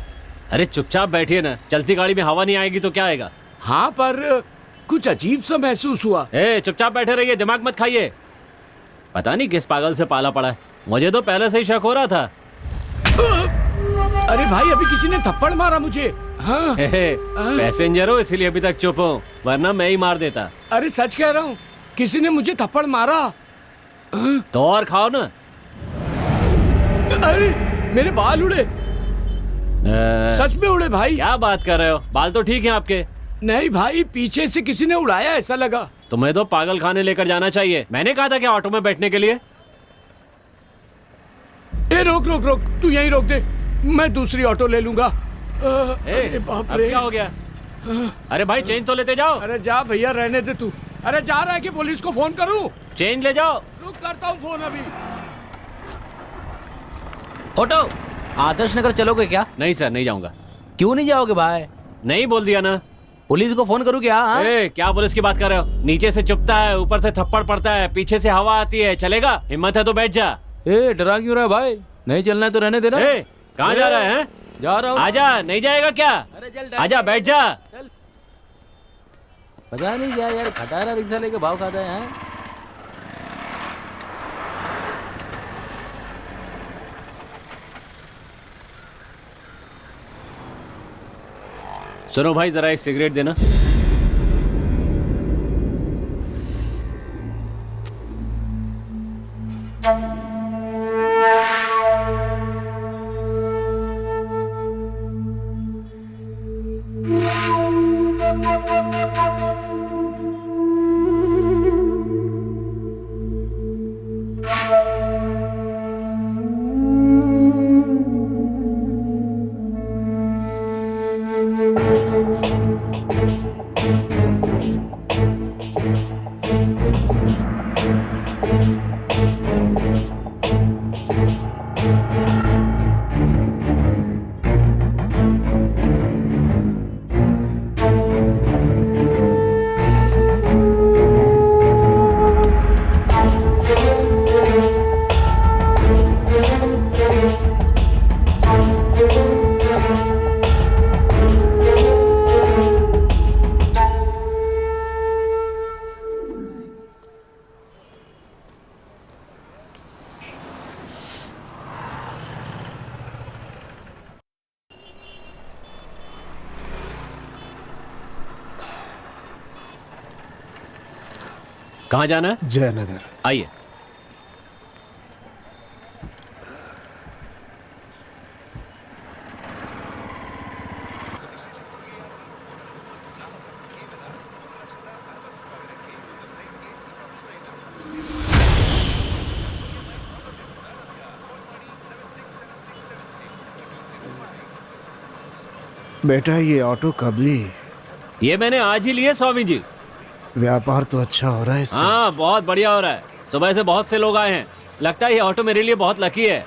अरे चुपचाप बैठिए ना, चलती गाड़ी में हवा नहीं आएगी तो क्या आएगा? हाँ पर कुछ अजीब सा महसूस हुआ। चुपचाप बैठे रहिए, दिमाग मत खाइए। पता नहीं किस पागल से पाला पड़ा है, मुझे तो पहले से ही शक हो रहा था। अरे भाई अभी किसी ने थप्पड़ मारा मुझे। हाँ। पैसेंजर हो इसलिए अभी तक चुप हो, वरना मैं ही मार देता। अरे सच कह रहा हूँ, किसी ने मुझे थप्पड़ मारा। तो और खाओ ना। अरे मेरे बाल उड़े, सच में उड़े भाई। क्या बात कर रहे हो? बाल तो ठीक हैं आपके। नहीं भाई, पीछे से किसी ने उड़ाया ऐसा लगा। तुम्हें तो पागल खाने लेकर जाना चाहिए। मैंने कहा था क्या ऑटो में बैठने के लिए? ए रोक रोक रोक, तू यहीं रोक दे, मैं दूसरी ऑटो ले लूंगा। अरे बाप अब रे। क्या हो गया? अरे भाई चेंज तो लेते जाओ। अरे जा भैया, रहने दे तू। अरे जा रहा है कि पुलिस को फोन करूं? चेंज ले जाओ। रुक, करता हूं फोन अभी। ऑटो, आदर्श नगर चलोगे क्या? नहीं सर, नहीं जाऊंगा। क्यों नहीं जाओगे भाई? नहीं बोल दिया ना। पुलिस को फोन करूं क्या? हाँ? क्या पुलिस की बात कर रहे हो? नीचे से चुपता है, ऊपर से थप्पड़ पड़ता है, पीछे से हवा आती है। चलेगा? हिम्मत है तो बैठ जा। डरा क्यों रहा है भाई? नहीं चलना है तो रहने देना। कहाँ जा रहा है? जा रहा हूँ। आजा, नहीं जाएगा क्या? अरे चल, आजा, बैठ जा। चल। पता नहीं क्या यार, खटारा रिक्शा लेके भाव खाता है। हाँ? सुनो भाई, जरा एक सिगरेट देना। कहाँ जाना है? जयनगर। आइए। बेटा ये ऑटो कब ली? ये मैंने आज ही लिए स्वामी जी। व्यापार तो अच्छा हो रहा है इससे। हाँ, बहुत बढ़िया हो रहा है। सुबह से बहुत से लोग आए हैं। लगता है ये ऑटो मेरे लिए बहुत लकी है।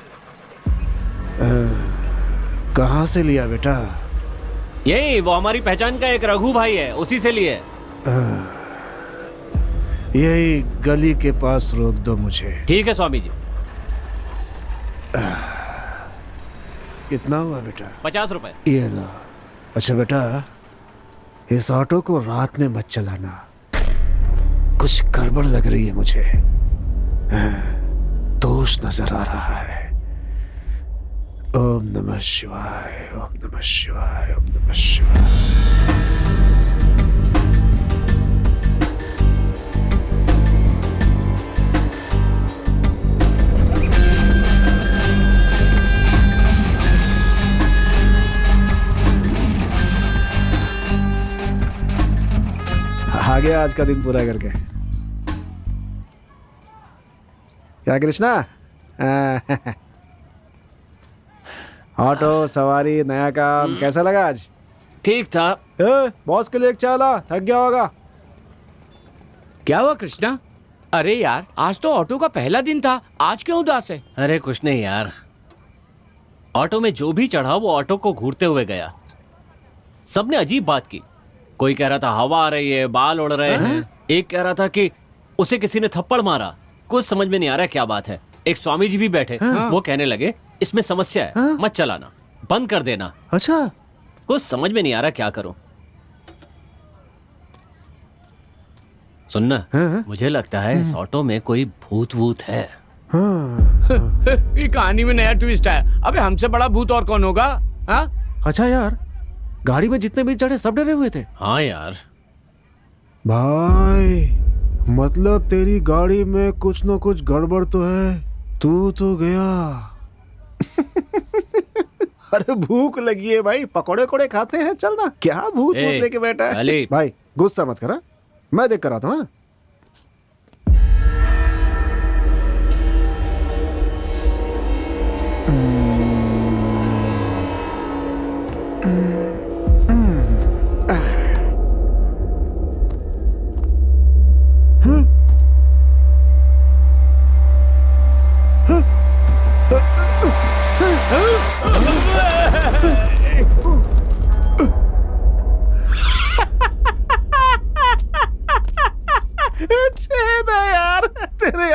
कहाँ से लिया बेटा? यही, वो हमारी पहचान का एक रघु भाई है, उसी से लिए। यही गली के पास रोक दो मुझे। ठीक है स्वामी जी। कितना हुआ बेटा? 50 रुपए। ये लो। अच्छा बेटा, इस ऑटो को रात में मत चलाना, कुछ गड़बड़ लग रही है मुझे। दोष नजर आ रहा है। ओम नमः शिवाय, ओम नमः शिवाय, ओम नमः शिवाय। आ गया आज का दिन पूरा करके। क्या कृष्णा? ऑटो सवारी नया काम कैसा लगा आज? ठीक था। बॉस के लिए एक चाय ला, थक गया होगा। क्या हुआ कृष्णा? अरे यार, आज तो ऑटो का पहला दिन था, आज क्यों उदास है? अरे कुछ नहीं यार, ऑटो में जो भी चढ़ा वो ऑटो को घूरते हुए गया। सबने अजीब बात की। कोई कह रहा था हवा आ रही है, बाल उड़ रहे हैं। एक कह रहा था कि उसे किसी ने थप्पड़ मारा। कुछ समझ में नहीं आ रहा क्या बात है। एक स्वामी जी भी बैठे, वो कहने लगे इसमें समस्या है, मत चलाना, बंद कर देना। अच्छा, कुछ समझ में नहीं आ रहा क्या करूं। सुनना, मुझे लगता है इस ऑटो में कोई भूत वूत है। ये कहानी में नया ट्विस्ट है। अबे हमसे बड़ा भूत और कौन होगा? हाँ? अच्छा यार, गाड़ी में जितने भी चढ़े सब डरे हुए थे। हाँ यार। भाई मतलब तेरी गाड़ी में कुछ न कुछ गड़बड़ तो है। तू तो गया। अरे भूख लगी है भाई, पकोड़े कोड़े खाते हैं, चल ना। क्या भूत भूत लेके बैठा है? भाई गुस्सा मत करा, मैं देख कर आता हूँ।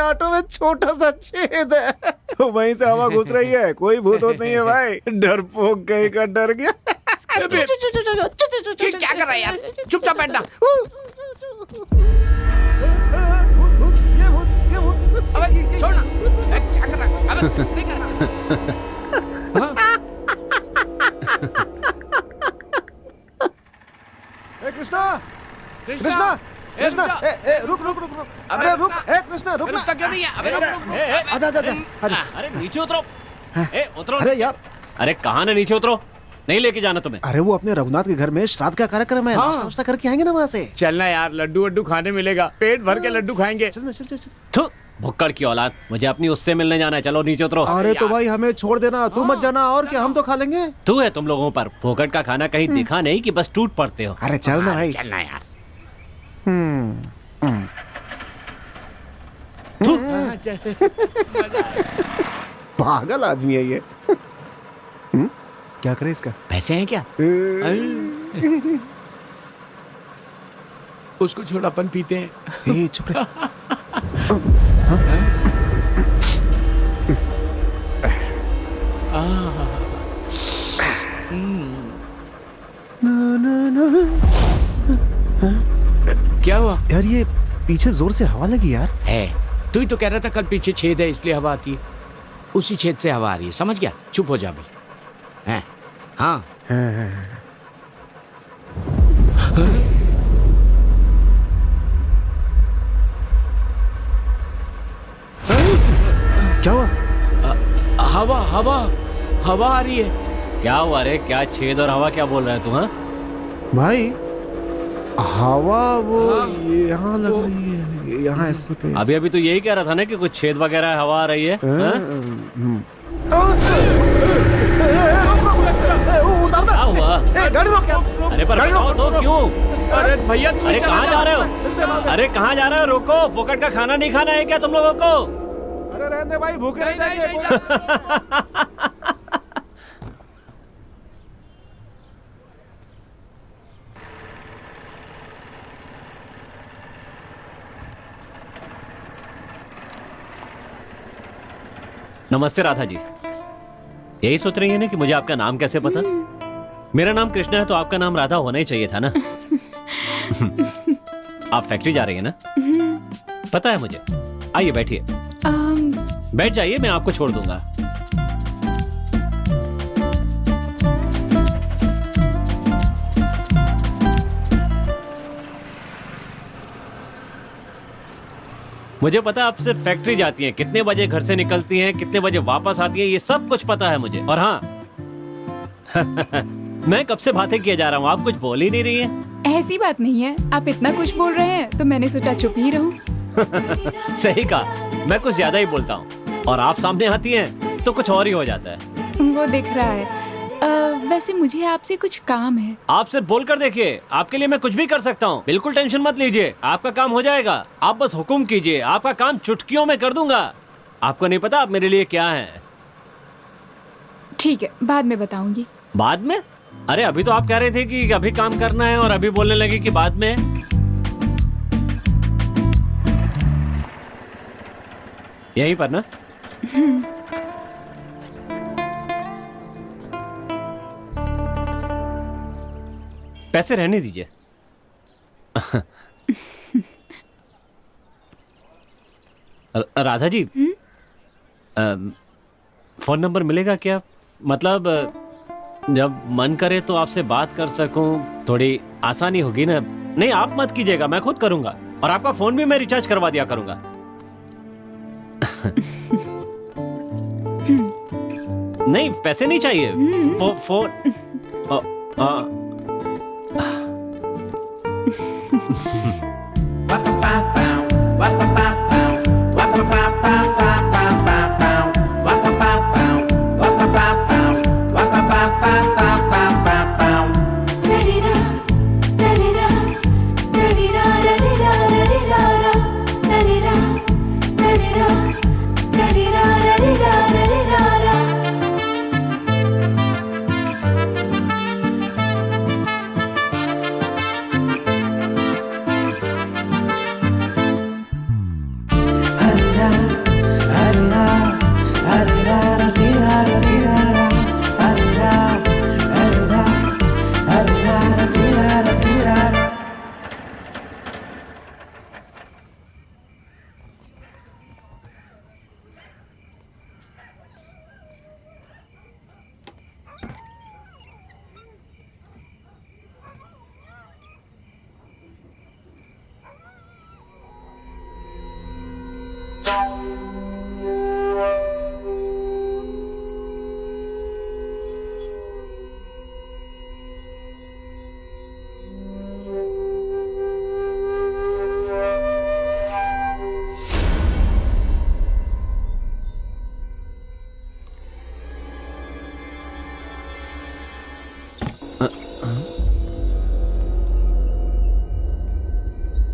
ऑटो में छोटा सा छेद है, वहीं से हवा घुस रही है। कोई भूत होत नहीं है भाई, डरपोक कहीं का डर गया। ये क्या कर रहा है यार? चुपचाप बैठना। अबे छोड़ ना। क्या कर रहा है? अबे नहीं कर रहा। कृष्णा कृष्णा कृष्णा, रुक रुक रुक रुक, अरे रुक, कृष्णा रुक ना। क्यों नहीं है? अबे रुक। आजा आजा आजा। अरे नीचे उतरो। उतरो। अरे यार, अरे कहाँ ना नीचे उतरो, नहीं लेके जाना तुम्हें। अरे वो अपने रघुनाथ के घर में श्राद्ध का कार्यक्रम है, नाश्ता वास्ता करके आएंगे ना वहाँ से। चलना यार, लड्डू वड्डू खाने मिलेगा, पेट भर के लड्डू खाएंगे। चल चल चल चल। थू, भुक्कड़ की औलाद, मुझे अपनी उससे मिलने जाना है, चलो नीचे उतरो। अरे तो भाई हमें छोड़ देना, तू मत जाना, और क्या हम तो खा लेंगे। तू है तुम लोगों पर, फोकट का खाना कहीं दिखा नहीं कि बस टूट पड़ते हो। अरे चल ना भाई। चलना यार। पागल आदमी है ये। क्या करे इसका? पैसे हैं क्या? उसको छोड़, अपन पीते हैं। ए चुप रह। क्या हुआ यार, ये पीछे जोर से हवा लगी यार। है? तू ही तो कह रहा था कल पीछे छेद है इसलिए हवा आती है। उसी छेद से हवा आ रही है, समझ गया? चुप हो जा भाई। है? हाँ। क्या हुआ? हवा हवा हवा आ रही है। क्या हुआ रे? क्या छेद और हवा क्या बोल रहे हैं तुम? हाँ भाई हवा वो यहाँ लग रही है, यहाँ ऐसे पे। अभी अभी तो यही कह रहा था ना कि कुछ छेद वगैरह हवा आ रही है। उतार दे। क्या हुआ? गाड़ी रोक यार। अरे पर बताओ तो क्यों? अरे भैया, अरे कहाँ जा रहे हो? अरे कहाँ जा रहे हो? रोको, फोकट का खाना नहीं खाना है क्या तुम लोगों को? अरे रहने दे भाई, भूखे रह जाएंगे। नमस्ते राधा जी। यही सोच रही है ना कि मुझे आपका नाम कैसे पता? मेरा नाम कृष्णा है तो आपका नाम राधा होना ही चाहिए था ना। आप फैक्ट्री जा रही है ना? पता है मुझे। आइए बैठिए। बैठ जाइए, मैं आपको छोड़ दूंगा। मुझे पता है आप सिर्फ फैक्ट्री जाती हैं, कितने बजे घर से निकलती हैं, कितने बजे वापस आती हैं, ये सब कुछ पता है मुझे। और हाँ मैं कब से बातें किए जा रहा हूँ, आप कुछ बोल ही नहीं रही हैं। ऐसी बात नहीं है, आप इतना कुछ बोल रहे हैं तो मैंने सोचा चुप ही रहूं। सही कहा, मैं कुछ ज्यादा ही बोलता हूँ और आप सामने आती हैं तो कुछ और ही हो जाता है। वो दिख रहा है। वैसे मुझे आपसे कुछ काम है। आप सिर्फ बोल कर देखिए, आपके लिए मैं कुछ भी कर सकता हूँ। बिल्कुल टेंशन मत लीजिए, आपका काम हो जाएगा। आप बस हुक्म कीजिए, आपका काम चुटकियों में कर दूंगा। आपको नहीं पता आप मेरे लिए क्या है। ठीक है, बाद में बताऊंगी। बाद में? अरे अभी तो आप कह रहे थे कि अभी काम करना है और अभी बोलने लगे कि बाद में। यहीं पर ना? पैसे रहने दीजिए। राधा जी, फोन नंबर मिलेगा क्या? मतलब जब मन करे तो आपसे बात कर सकूं, थोड़ी आसानी होगी ना। नहीं आप मत कीजिएगा, मैं खुद करूंगा और आपका फोन भी मैं रिचार्ज करवा दिया करूंगा। नहीं पैसे नहीं चाहिए, फोन।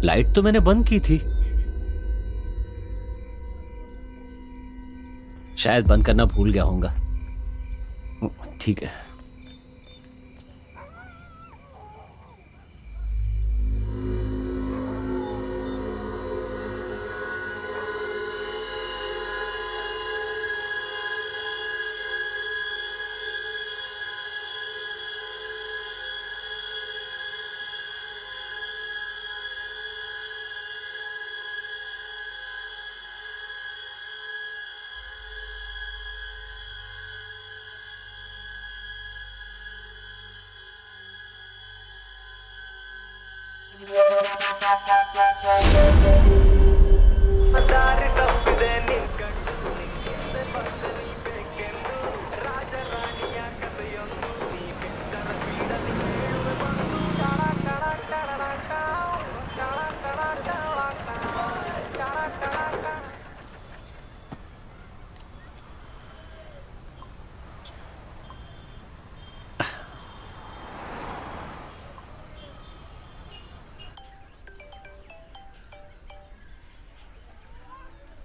लाइट तो मैंने बंद की थी। शायद बंद करना भूल गया होऊंगा। ठीक है।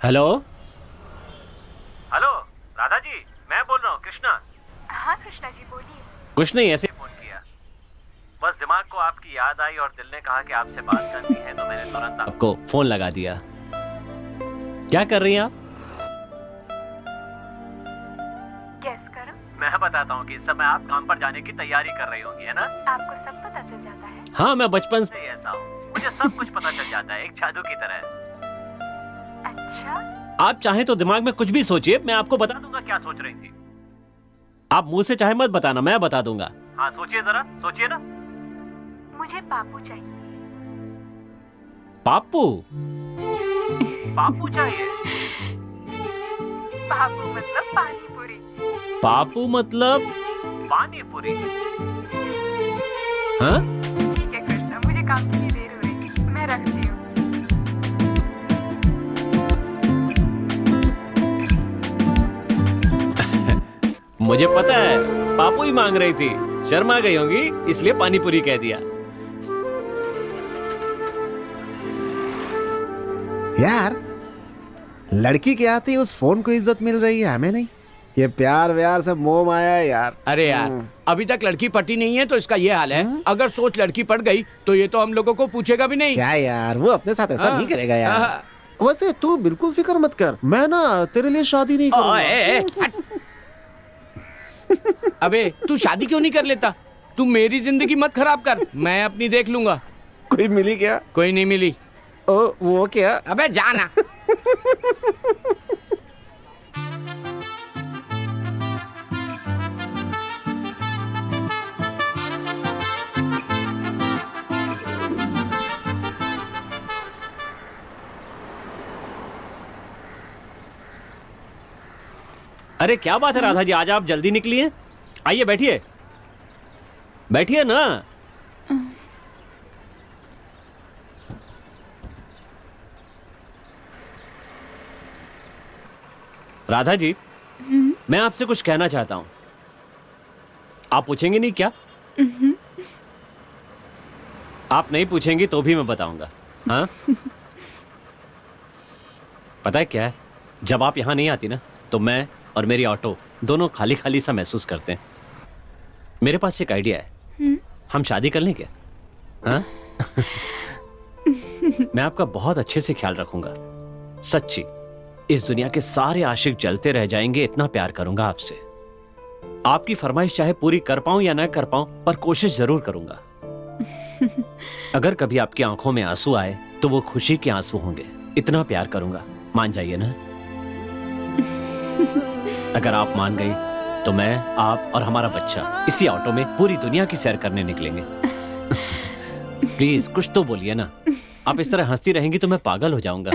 हेलो हेलो, राधा जी, मैं बोल रहा हूँ, कृष्णा। हाँ कृष्णा जी बोलिए। कुछ नहीं, ऐसे ही फोन किया। बस दिमाग को आपकी याद आई और दिल ने कहा कि आपसे बात करनी है, तो मैंने तुरंत आपको फोन लगा दिया। क्या कर रही हैं आप? गेस करो। मैं बताता हूँ कि इस समय आप काम पर जाने की तैयारी कर रही होंगी, है ना? आपको सब पता चल जाता है। हाँ, मैं बचपन से ही ऐसा हूँ, मुझे सब कुछ पता चल जाता है, एक जादू की तरह। अच्छा, आप चाहें तो दिमाग में कुछ भी सोचिए, मैं आपको बता दूंगा क्या सोच रही थी। आप मुंह से चाहे मत बताना, मैं बता दूंगा। हाँ, सोचिए जरा, सोचिए ना। मुझे पापू चाहिए। पापू? पापू चाहिए? पापू मतलब पानी पूरी। पापू मतलब पानी पूरी? हाँ? ठीक है कृष्णा, मुझे काम की देर हो रही, मैं रखती हूँ। मुझे पता है, पापू ही मांग रही थी, शर्मा गई होंगी इसलिए पानी पूरी कह दिया। यार, लड़की के आते ही उस फोन को इज्जत मिल रही है, हमें नहीं। ये प्यार व्यार से मोह माया है यार। अरे यार, अभी तक लड़की पटी नहीं है तो इसका ये हाल है। अगर सोच लड़की पट गई तो ये तो हम लोगों को पूछेगा भी नहीं। क्या यार, वो अपने साथ ऐसा नहीं करेगा यार। वैसे तू बिल्कुल फिक्र मत कर, मैं ना तेरे लिए शादी नहीं करूंगा। अबे तू शादी क्यों नहीं कर लेता? तू मेरी जिंदगी मत खराब कर, मैं अपनी देख लूंगा। कोई मिली क्या? कोई नहीं मिली। ओ वो क्या? अबे जाना। अरे क्या बात है राधा जी, आज आप जल्दी निकली हैं? आइए बैठिए, बैठिए ना। राधा जी, मैं आपसे कुछ कहना चाहता हूं। आप पूछेंगे नहीं क्या? आप नहीं पूछेंगी तो भी मैं बताऊंगा। हाँ? पता है क्या है, जब आप यहां नहीं आती ना तो मैं और मेरी ऑटो दोनों खाली खाली सा महसूस करते हैं। मेरे पास एक आइडिया है, हम शादी कर लें क्या? हाँ? मैं आपका बहुत अच्छे से ख्याल रखूंगा, सच्ची। इस दुनिया के सारे आशिक जलते रह जाएंगे, इतना प्यार करूंगा आपसे। आपकी फरमाइश चाहे पूरी कर पाऊं या ना कर पाऊं, पर कोशिश जरूर करूंगा। अगर कभी आपकी आंखों में आंसू आए तो वो खुशी के आंसू होंगे, इतना प्यार करूंगा। मान जाइए ना? अगर आप मान गई तो मैं, आप और हमारा बच्चा इसी ऑटो में पूरी दुनिया की सैर करने निकलेंगे। प्लीज कुछ तो बोलिए ना। आप इस तरह हंसती रहेंगी तो मैं पागल हो जाऊंगा।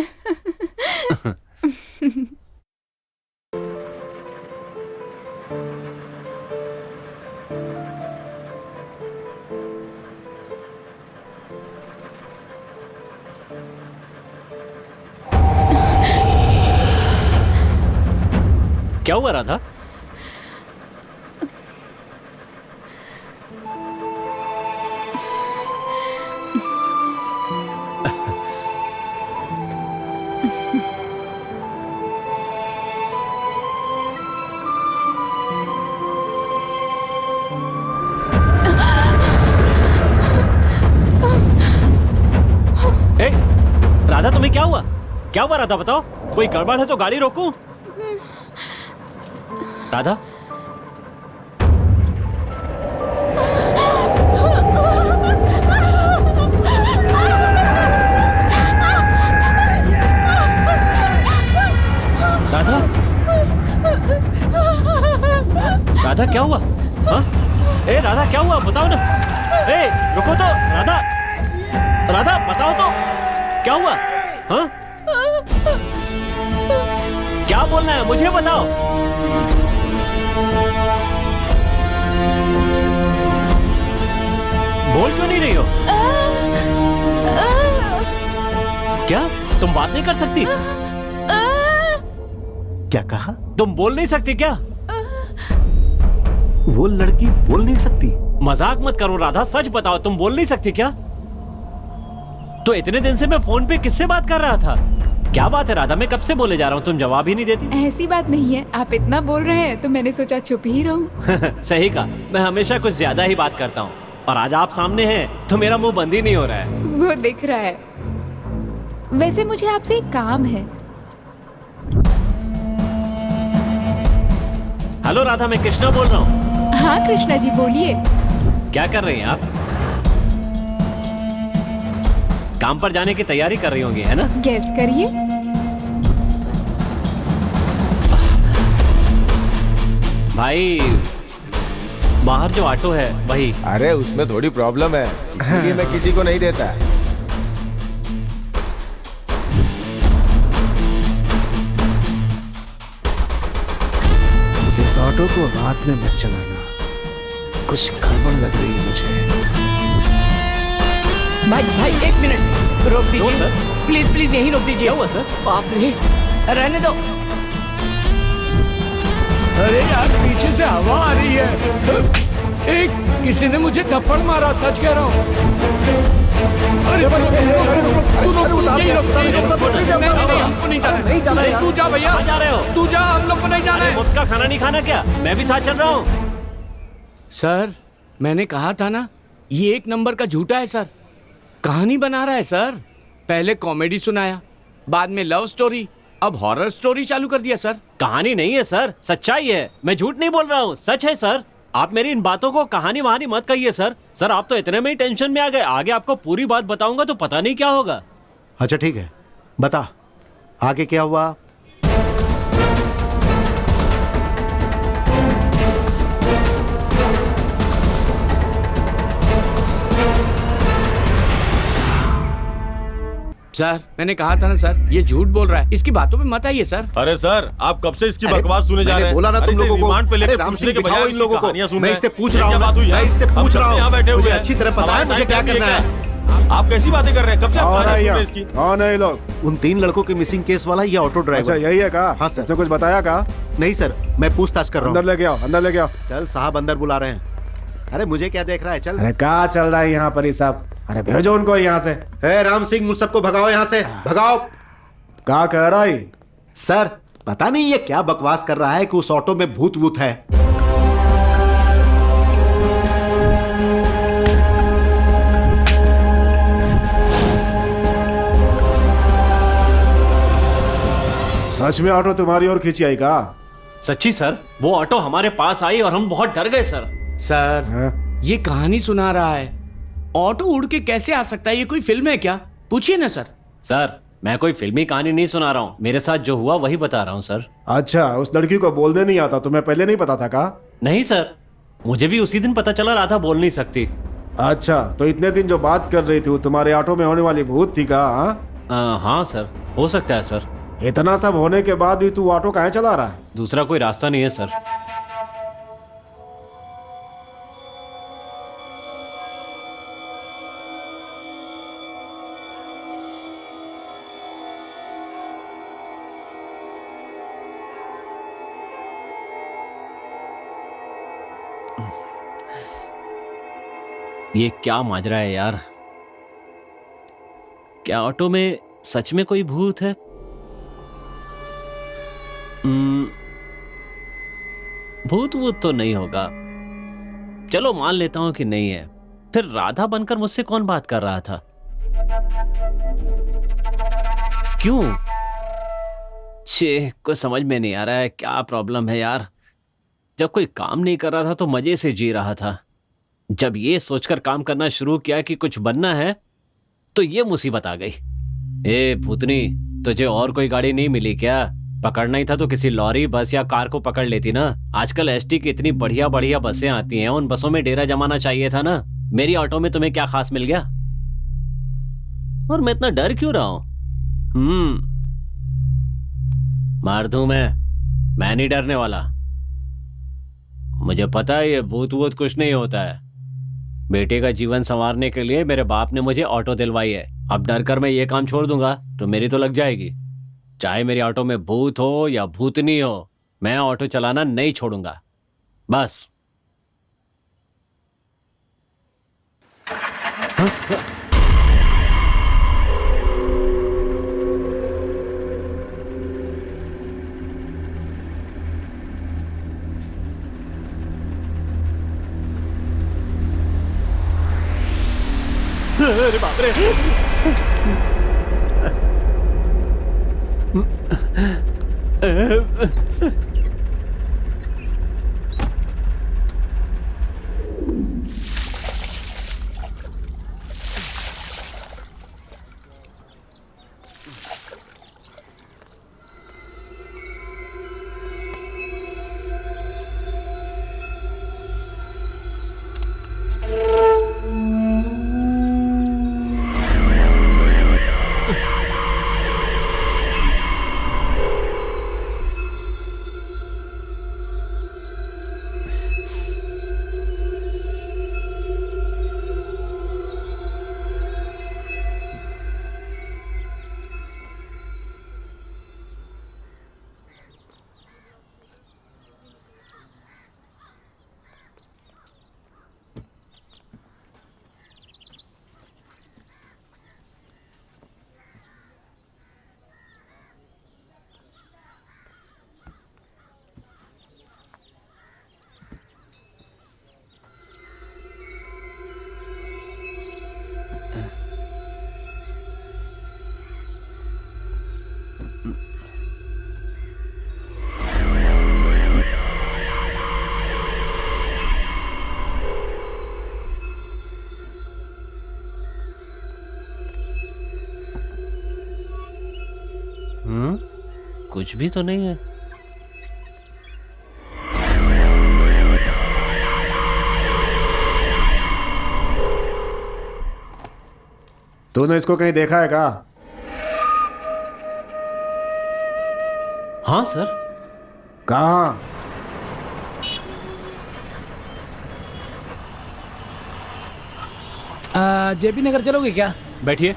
क्या हुआ राधा? राधा तुम्हें क्या हुआ? क्या हुआ राधा, बताओ। कोई गड़बड़ है तो गाड़ी रोकूं? राधा, राधा, राधा क्या हुआ? हाँ? ए राधा क्या हुआ, बताओ ना। ए रुको तो राधा, राधा बताओ तो क्या हुआ? हाँ? क्या बोलना है मुझे बताओ। बोल क्यों नहीं रही हो? क्या तुम बात नहीं कर सकती? क्या कहा? तुम बोल नहीं सकती क्या? वो लड़की बोल नहीं सकती? मजाक मत करो राधा, सच बताओ, तुम बोल नहीं सकती क्या? तो इतने दिन से मैं फोन पे किससे बात कर रहा था? क्या बात है राधा, मैं कब से बोले जा रहा हूँ, तुम जवाब ही नहीं देती। ऐसी बात नहीं है, आप इतना बोल रहे हैं तो मैंने सोचा चुप ही रहूं। सही कहा, मैं हमेशा कुछ ज्यादा ही बात करता हूँ और आज आप सामने हैं तो मेरा मुंह बंद ही नहीं हो रहा है। वो दिख रहा है। वैसे मुझे आपसे एक काम है। हेलो राधा, मैं कृष्णा बोल रहा हूँ। हाँ कृष्णा जी बोलिए। क्या कर रही हैं आप? काम पर जाने की तैयारी कर रही होंगी, है ना? गैस करिए। भाई बाहर जो ऑटो है वही। अरे उसमें थोड़ी प्रॉब्लम है, इसीलिए मैं किसी को नहीं देता। इस ऑटो को रात में मत चलाना, कुछ गड़बड़ लग रही है मुझे। भाई एक मिनट रोक क्यों दीजिए, सर? प्लीज प्लीज यहीं रोक दीजिए। क्या हुआ सर? बाप रे, रहने दो। अरे यार पीछे से हवा आ रही है। एक किसी ने मुझे थप्पड़ मारा, सच कह रहा हूँ। अरे हमको नहीं जाना है। तू जा भैया, कहाँ जा रहे हो? तू जा, हम लोग को नहीं जाना है। मुफ्त का खाना नहीं खाना क्या? मैं भी साथ चल रहा हूँ। सर मैंने कहा था ना, ये एक नंबर का झूठा है सर। कहानी बना रहा है सर। पहले कॉमेडी सुनाया, बाद में लव स्टोरी, अब हॉरर स्टोरी चालू कर दिया सर। कहानी नहीं है सर, सच्चाई है। मैं झूठ नहीं बोल रहा हूँ, सच है सर। आप मेरी इन बातों को कहानी वहानी मत कहिए सर। सर आप तो इतने में ही टेंशन में आ गए, आगे आपको पूरी बात बताऊंगा तो पता नहीं क्या होगा। अच्छा ठीक है, बता आगे क्या हुआ। सर मैंने कहा था ना सर, ये झूठ बोल रहा है, इसकी बातों में मत आइए सर। अरे सर आप कब से इसकी अरे, बकवास सुने जा रहे मैंने हैं? बोला ना तुम लोगों को। अरे राम सिंह बिठाओ इन लोगों को, मैं इससे पूछ रहा हूँ, मैं इससे पूछ रहा हूँ। मुझे अच्छी तरह पता है मुझे क्या करना है। आप कैसी बातें कर रहे हैं? कब से आप और सुन रहे हैं यहाँ इसकी? कौन है ये लोग? उन 3 लड़कों के मिसिंग केस वाला ये ऑटो ड्राइवर। अच्छा यही है का? हाँ सर। इसने कुछ बताया का? नहीं सर, मैं पूछताछ कर रहा अंदर हूँ। लेके आओ, अंदर लेके आओ। चल साहब अंदर बुला रहे हैं। अरे मुझे क्या देख रहा है, चल। अरे क्या चल रहा है यहाँ पर ये सब? अरे भेजो उनको यहाँ से। हे राम सिंह, उन सबको भगाओ यहाँ से, भगाओ। क्या कह रहा है? सर पता नहीं ये क्या बकवास कर रहा है कि उस ऑटो में भूत वूत है। सच में ऑटो तुम्हारी ओर खींची आई का? सच्ची सर, वो ऑटो हमारे पास आई और हम बहुत डर गए सर। सर हाँ? ये कहानी सुना रहा है, ऑटो उड़ के कैसे आ सकता है? ये कोई फिल्म है क्या? पूछिए ना सर। सर मैं कोई फिल्मी कहानी नहीं सुना रहा हूँ, मेरे साथ जो हुआ वही बता रहा हूँ सर। अच्छा उस लड़की को बोलने नहीं आता, तुम्हें पहले नहीं पता था का? नहीं सर, मुझे भी उसी दिन पता चला राधा बोल नहीं सकती। अच्छा तो इतने दिन जो बात कर रही थी वो तुम्हारे ऑटो में होने वाली भूत थी का? हाँ सर, हो सकता है सर। इतना सब होने के बाद भी तू ऑटो काहे चला रहा है? दूसरा कोई रास्ता नहीं है सर। ये क्या माजरा है यार? क्या ऑटो में सच में कोई भूत है? भूत वूत तो नहीं होगा, चलो मान लेता हूं कि नहीं है। फिर राधा बनकर मुझसे कौन बात कर रहा था? क्यों? छे, कुछ समझ में नहीं आ रहा है, क्या प्रॉब्लम है यार। जब कोई काम नहीं कर रहा था तो मजे से जी रहा था। जब ये सोचकर काम करना शुरू किया कि कुछ बनना है तो ये मुसीबत आ गई। ए भूतनी, तुझे और कोई गाड़ी नहीं मिली क्या? पकड़ना ही था तो किसी लॉरी, बस या कार को पकड़ लेती ना। आजकल एसटी की इतनी बढ़िया बढ़िया बसें आती हैं, उन बसों में डेरा जमाना चाहिए था ना। मेरी ऑटो में तुम्हें क्या खास मिल गया? और मैं इतना डर क्यों रहा हूं? मार दूं मैं नहीं डरने वाला। मुझे पता है ये भूत वूत कुछ नहीं होता है। बेटे का जीवन संवारने के लिए मेरे बाप ने मुझे ऑटो दिलवाई है। अब डर कर मैं ये काम छोड़ दूंगा तो मेरी तो लग जाएगी। चाहे मेरी ऑटो में भूत हो या भूतनी हो, मैं ऑटो चलाना नहीं छोड़ूंगा, बस। अरे बाप रे! कुछ भी तो नहीं है। तूने इसको कहीं देखा है क्या? हाँ सर। कहाँ? जेपी नगर चलोगे क्या? बैठिए।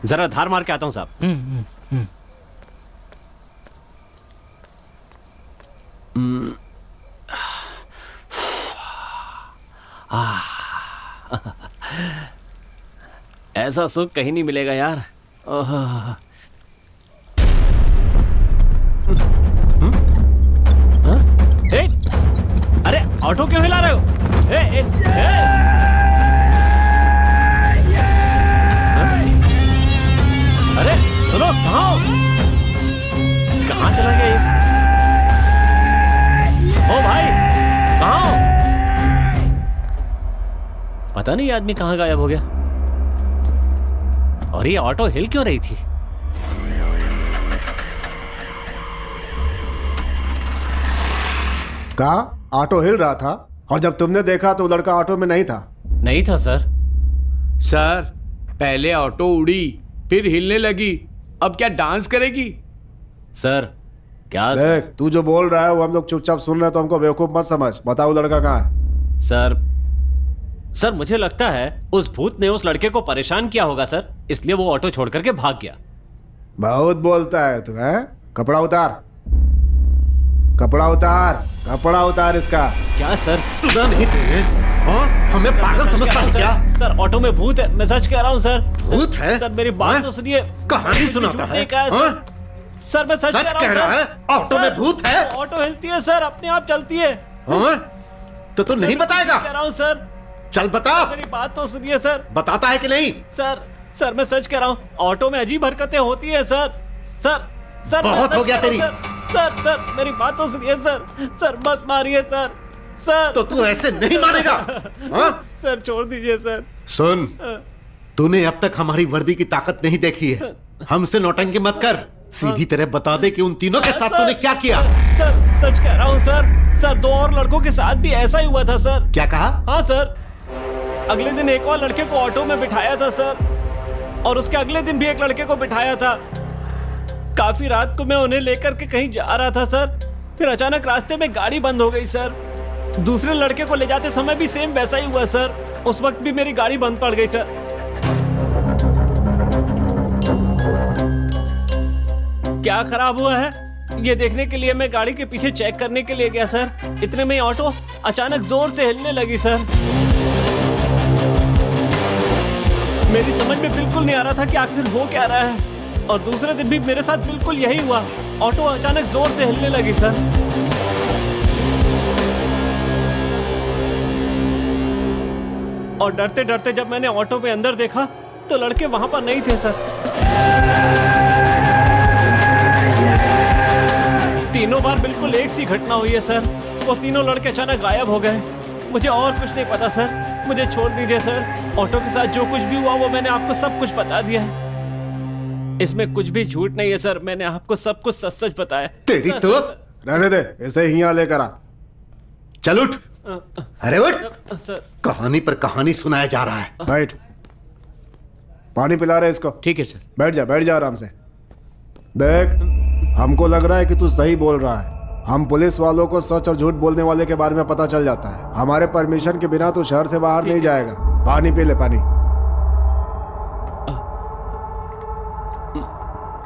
जरा धार मार के आता हूं साहब। ऐसा सुख कहीं नहीं मिलेगा यार। अरे ऑटो क्यों हिला रहे हो? अरे सुनो, कहाँ हो? कहाँ चला गया ये? ओ भाई, कहाँ हो? पता नहीं ये आदमी कहाँ गायब हो गया। और ये ऑटो हिल क्यों रही थी? कहा ऑटो हिल रहा था, और जब तुमने देखा तो लड़का ऑटो में नहीं था। नहीं था सर। सर, पहले ऑटो उड़ी, फिर हिलने लगी, अब क्या डांस करेगी? सर क्या देख, तू जो बोल रहा है वो हम लोग चुपचाप सुन रहे हैं, तो हमको बेवकूफ मत समझ। बताओ लड़का कहाँ है? सर मुझे लगता है उस भूत ने उस लड़के को परेशान किया होगा सर, इसलिए वो ऑटो छोड़ करके भाग गया। बहुत बोलता है तू, है? कपड़ा उतार, कपड़ा उतार, कपड़ा उतार इसका। क्या सर? सुना नहीं तुझे? हाँ? हमें पागल समझता है क्या? सर ऑटो में भूत है, मैं सच कह रहा हूँ सर। भूत है? सर मेरी बात हाँ? तो सुनिए। कहानी सुनाता है? सर सर मैं सच कह रहा है? ऑटो में भूत है? ऑटो हिलती है सर, अपने आप चलती है। हाँ? तो तू नहीं बताएगा? कह रहा हूँ सर। चल बता। मेरी बात तो सुनिए सर। बताता है कि नहीं? सर मैं सच कह रहा हूँ, ऑटो में अजीब हरकतें होती है सर। सर बहुत हो गया तेरी। सर मेरी बात तो सुनिए सर मत मारिए सर। तो तू ऐसे नहीं मानेगा? हाँ? सर छोड़ दीजिए सर। सुन, तूने अब तक हमारी वर्दी की ताकत नहीं देखी है। हमसे नौटंकी मत कर, सीधी तरह बता दे कि उन तीनों के साथ तूने क्या किया। सर सच कह रहा हूँ सर 2 और लड़कों के साथ भी ऐसा ही हुआ था सर। क्या कहा? हाँ सर, अगले दिन एक और लड़के को ऑटो में बिठाया था सर, और उसके अगले दिन भी एक लड़के को बिठाया था। काफी रात को मैं उन्हें लेकर के कहीं जा रहा था सर, फिर अचानक रास्ते में गाड़ी बंद हो गई सर। दूसरे लड़के को ले जाते समय भी सेम वैसा ही हुआ सर, उस वक्त भी मेरी गाड़ी बंद पड़ गई सर। क्या खराब हुआ है ये देखने के लिए मैं गाड़ी के पीछे चेक करने के लिए गया सर। इतने में ऑटो अचानक जोर से हिलने लगी सर। मेरी समझ में बिल्कुल नहीं आ रहा था कि आखिर हो क्या रहा है, और दूसरे दिन भी मेरे साथ बिल्कुल यही हुआ, ऑटो अचानक जोर से हिलने लगी सर। और डरते डरते जब मैंने ऑटो में अंदर देखा तो लड़के वहां पर नहीं थे सर। तीनों बार बिल्कुल एक सी घटना हुई है सर। वो तीनों लड़के अचानक गायब हो गए। मुझे और कुछ नहीं पता सर, मुझे छोड़ दीजिए सर। ऑटो के साथ जो कुछ भी हुआ वो मैंने आपको सब कुछ बता दिया है, इसमें कुछ भी झूठ नहीं है सर। मैंने आपको सब कुछ सच सच बताया। तेरी सर, तो सर, रहने दे, ऐसे ही यहाँ लेकर आ। चल उठ। अरे उठ। सर कहानी पर कहानी सुनाया जा रहा है। बैठ, पानी पिला रहे इसको। ठीक है सर। बैठ जा आराम से। देख, हमको लग रहा है कि तू सही बोल रहा है। हम पुलिस वालों को सच और झूठ बोलने वाले के बारे में पता चल जाता है। हमारे परमिशन के बिना तू शहर से बाहर नहीं जाएगा। पानी पी ले, पानी।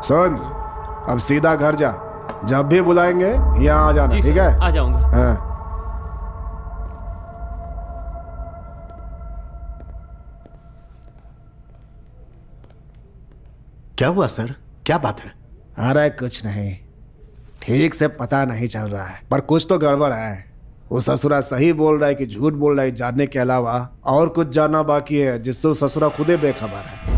सुन, अब सीधा घर जा। जब भी बुलाएंगे यहाँ आ जाना, ठीक है? आ जाऊंगा। हाँ। क्या हुआ सर? क्या बात है? अरे कुछ नहीं, ठीक से पता नहीं चल रहा है, पर कुछ तो गड़बड़ है। वो ससुरा सही बोल रहा है कि झूठ बोल रहा है, जानने के अलावा और कुछ जानना बाकी है जिससे वो ससुरा खुदे बेखबर है।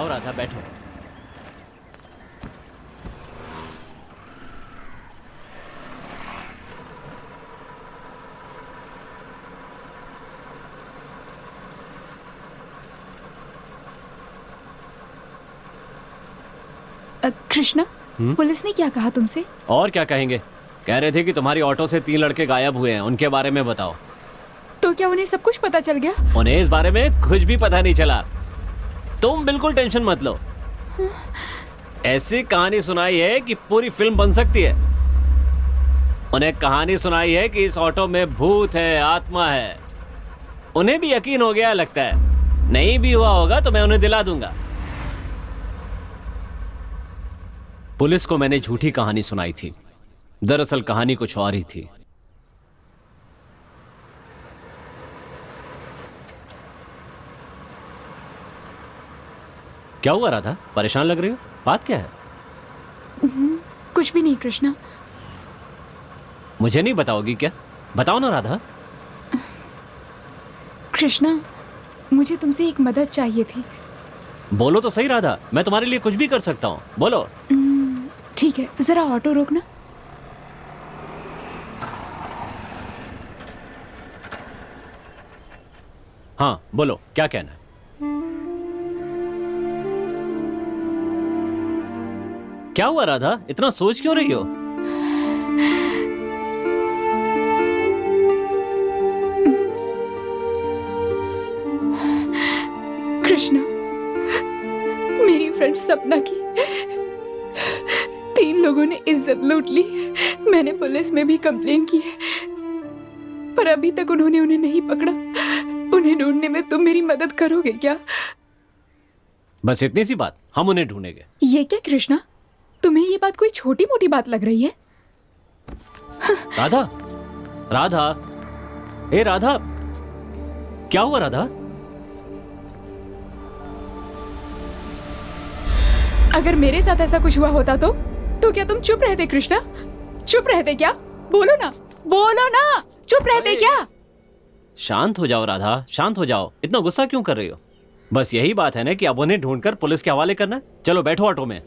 आओ राधा, बैठो। कृष्णा, पुलिस ने क्या कहा तुमसे? और क्या कहेंगे, कह रहे थे कि तुम्हारी ऑटो से 3 लड़के गायब हुए हैं, उनके बारे में बताओ। तो क्या उन्हें सब कुछ पता चल गया? उन्हें इस बारे में कुछ भी पता नहीं चला। तुम बिल्कुल टेंशन मत लो। ऐसी कहानी सुनाई है कि पूरी फिल्म बन सकती है। उन्हें कहानी सुनाई है कि इस ऑटो में भूत है, आत्मा है। उन्हें भी यकीन हो गया लगता है। नहीं भी हुआ होगा तो मैं उन्हें दिला दूंगा। पुलिस को मैंने झूठी कहानी सुनाई थी। दरअसल कहानी कुछ और ही थी। क्या हुआ राधा, परेशान लग रही हो? बात क्या है? कुछ भी नहीं कृष्णा। मुझे नहीं बताओगी क्या? बताओ ना राधा। कृष्णा, मुझे तुमसे एक मदद चाहिए थी। बोलो तो सही राधा, मैं तुम्हारे लिए कुछ भी कर सकता हूँ, बोलो। ठीक है, जरा ऑटो रोकना। हाँ बोलो, क्या कहना है? क्या हुआ राधा, इतना सोच क्यों रही हो? कृष्णा, मेरी फ्रेंड सपना की 3 लोगों ने इज्जत लूट ली। मैंने पुलिस में भी कंप्लेन की है, पर अभी तक उन्होंने उन्हें नहीं पकड़ा। उन्हें ढूंढने में तुम मेरी मदद करोगे क्या? बस इतनी सी बात, हम उन्हें ढूंढेंगे। ये क्या कृष्णा, तुम्हें ये बात कोई छोटी मोटी बात लग रही है? राधा, राधा, ए राधा, क्या हुआ राधा? अगर मेरे साथ ऐसा कुछ हुआ होता तो क्या तुम चुप रहते कृष्णा? चुप रहते क्या? बोलो ना, बोलो ना, चुप रहते क्या? शांत हो जाओ राधा, शांत हो जाओ। इतना गुस्सा क्यों कर रही हो? बस यही बात है ना कि अब उन्हें ढूंढकर पुलिस के हवाले करना है। चलो बैठो ऑटो में।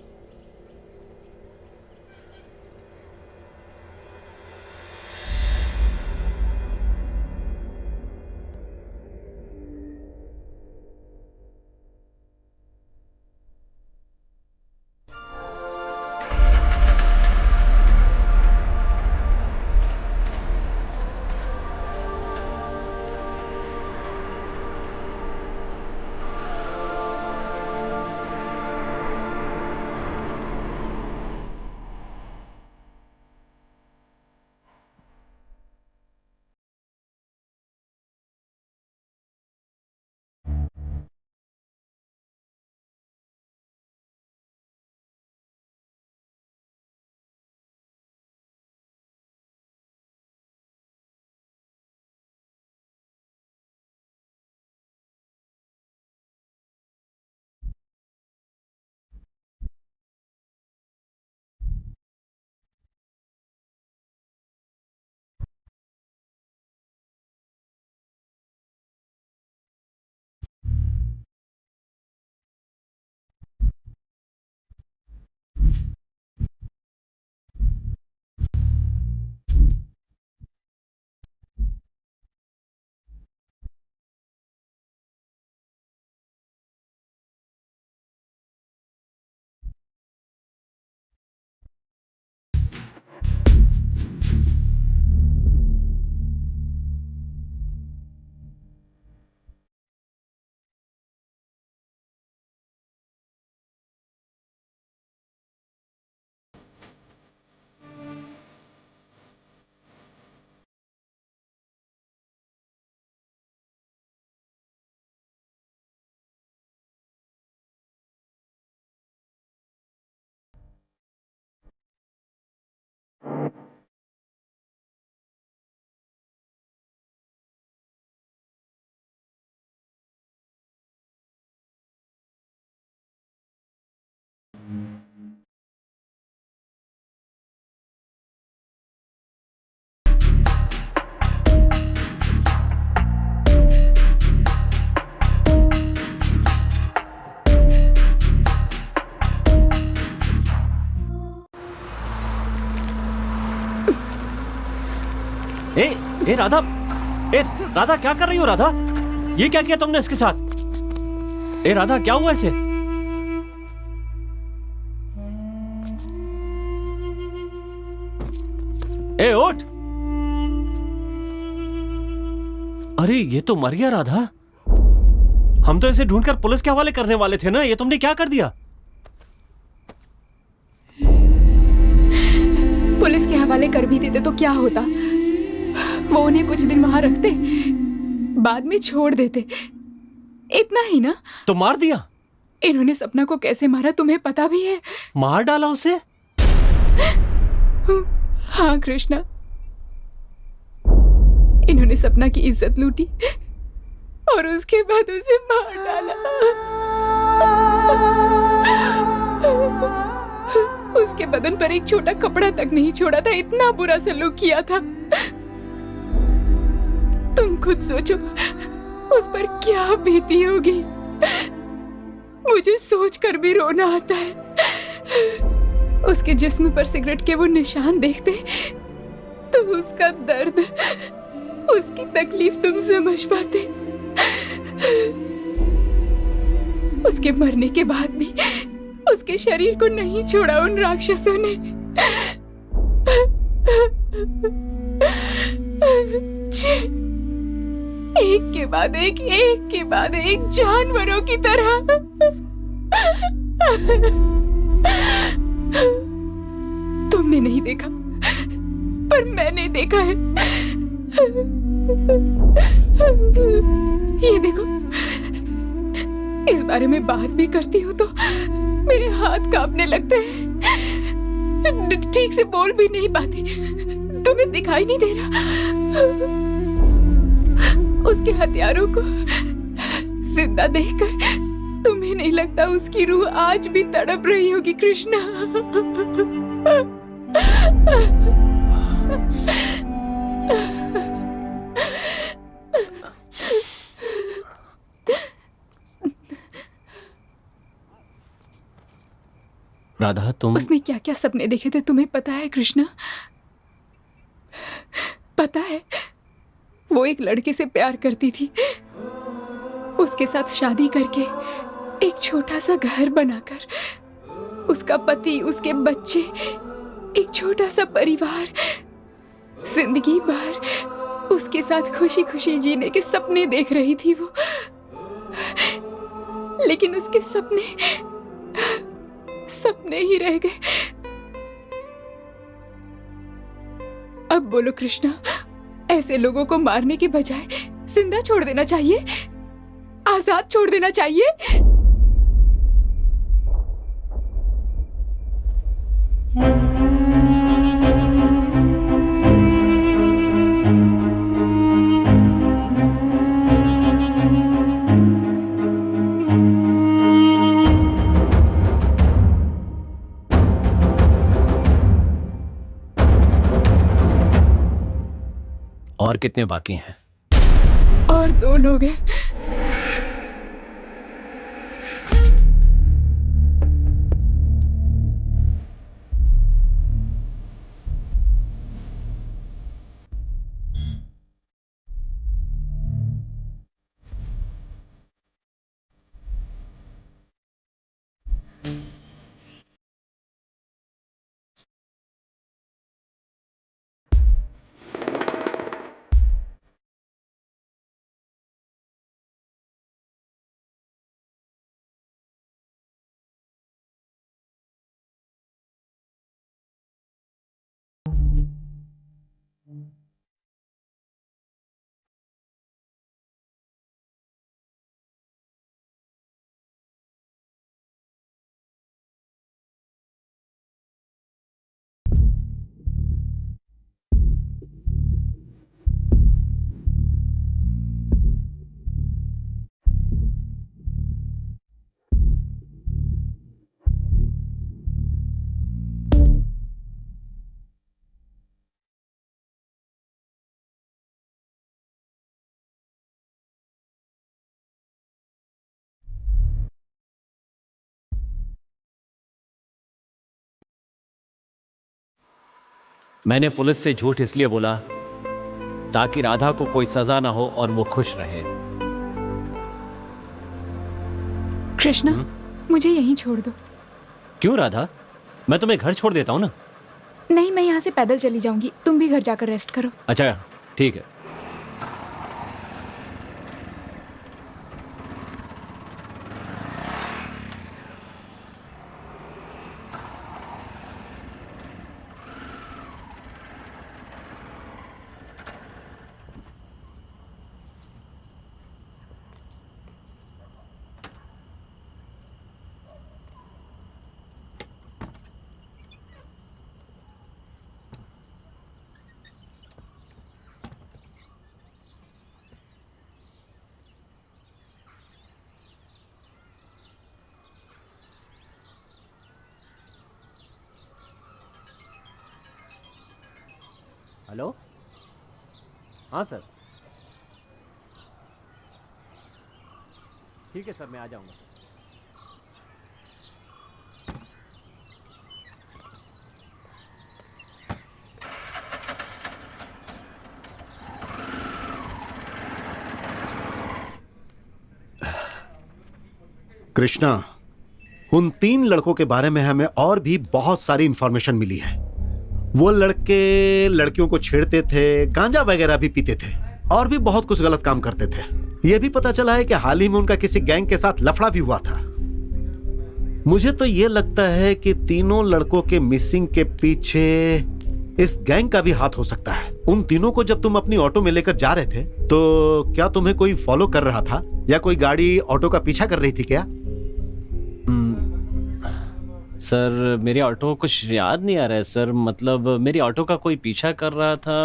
ए राधा, ए राधा क्या कर रही हो राधा? ये क्या किया तुमने इसके साथ? ए राधा क्या हुआ इसे? ए उठ! अरे ये तो मर गया राधा। हम तो इसे ढूंढकर पुलिस के हवाले करने वाले थे ना, ये तुमने क्या कर दिया? पुलिस के हवाले कर भी देते तो क्या होता? वो उन्हें कुछ दिन वहां रखते, बाद में छोड़ देते, इतना ही ना। तो मार दिया? इन्होंने सपना को कैसे मारा तुम्हें पता भी है? मार डाला उसे? हाँ कृष्णा, इन्होंने सपना की इज्जत लूटी और उसके बाद उसे मार डाला। उसके बदन पर एक छोटा कपड़ा तक नहीं छोड़ा था, इतना बुरा सलूक किया था। तुम खुद सोचो उस पर क्या बीती होगी। मुझे सोचकर भी रोना आता है। उसके जिस्म पर सिगरेट के वो निशान देखते तो उसका दर्द, उसकी तकलीफ तुम समझ पाते। उसके मरने के बाद भी उसके शरीर को नहीं छोड़ा उन राक्षसों ने। एक के बाद एक के बाद एक जानवरों की तरह। तुमने नहीं देखा पर मैंने देखा है। ये देखो, इस बारे में बात भी करती हूँ तो मेरे हाथ कांपने लगते हैं, ठीक से बोल भी नहीं पाती। तुम्हें दिखाई नहीं दे रहा? उसके हथियारों को जिंदा देखकर तुम्हें नहीं लगता उसकी रूह आज भी तड़प रही होगी कृष्णा? राधा तुम... उसने क्या क्या सपने देखे थे तुम्हें पता है कृष्णा? पता है, वो एक लड़के से प्यार करती थी, उसके साथ शादी करके एक छोटा सा घर बनाकर, उसका पति, उसके बच्चे, एक छोटा सा परिवार, जिंदगी भर उसके साथ खुशी खुशी जीने के सपने देख रही थी वो। लेकिन उसके सपने सपने ही रह गए। अब बोलो कृष्णा, ऐसे लोगों को मारने के बजाय जिंदा छोड़ देना चाहिए, आजाद छोड़ देना चाहिए। और कितने बाकी हैं? और 2 लोग हैं। मैंने पुलिस से झूठ इसलिए बोला ताकि राधा को कोई सजा ना हो और वो खुश रहे। कृष्णा, मुझे यहीं छोड़ दो। क्यों राधा? मैं तुम्हें घर छोड़ देता हूँ ना। नहीं, मैं यहाँ से पैदल चली जाऊंगी, तुम भी घर जाकर रेस्ट करो। अच्छा ठीक है। हेलो, हाँ सर, ठीक है सर, मैं आ जाऊंगा। कृष्णा, उन 3 लड़कों के बारे में हमें और भी बहुत सारी इंफॉर्मेशन मिली है। वो लड़के लड़कियों को छेड़ते थे, गांजा वगैरह भी पीते थे और भी बहुत कुछ गलत काम करते थे। यह भी पता चला है कि हाल ही में उनका किसी गैंग के साथ लफड़ा भी हुआ था। मुझे तो यह लगता है कि तीनों लड़कों के मिसिंग के पीछे इस गैंग का भी हाथ हो सकता है। उन तीनों को जब तुम अपनी ऑटो में लेकर जा रहे थे तो क्या तुम्हें कोई फॉलो कर रहा था या कोई गाड़ी ऑटो का पीछा कर रही थी क्या? सर, मेरी ऑटो कुछ याद नहीं आ रहा है सर। मतलब मेरी ऑटो का कोई पीछा कर रहा था,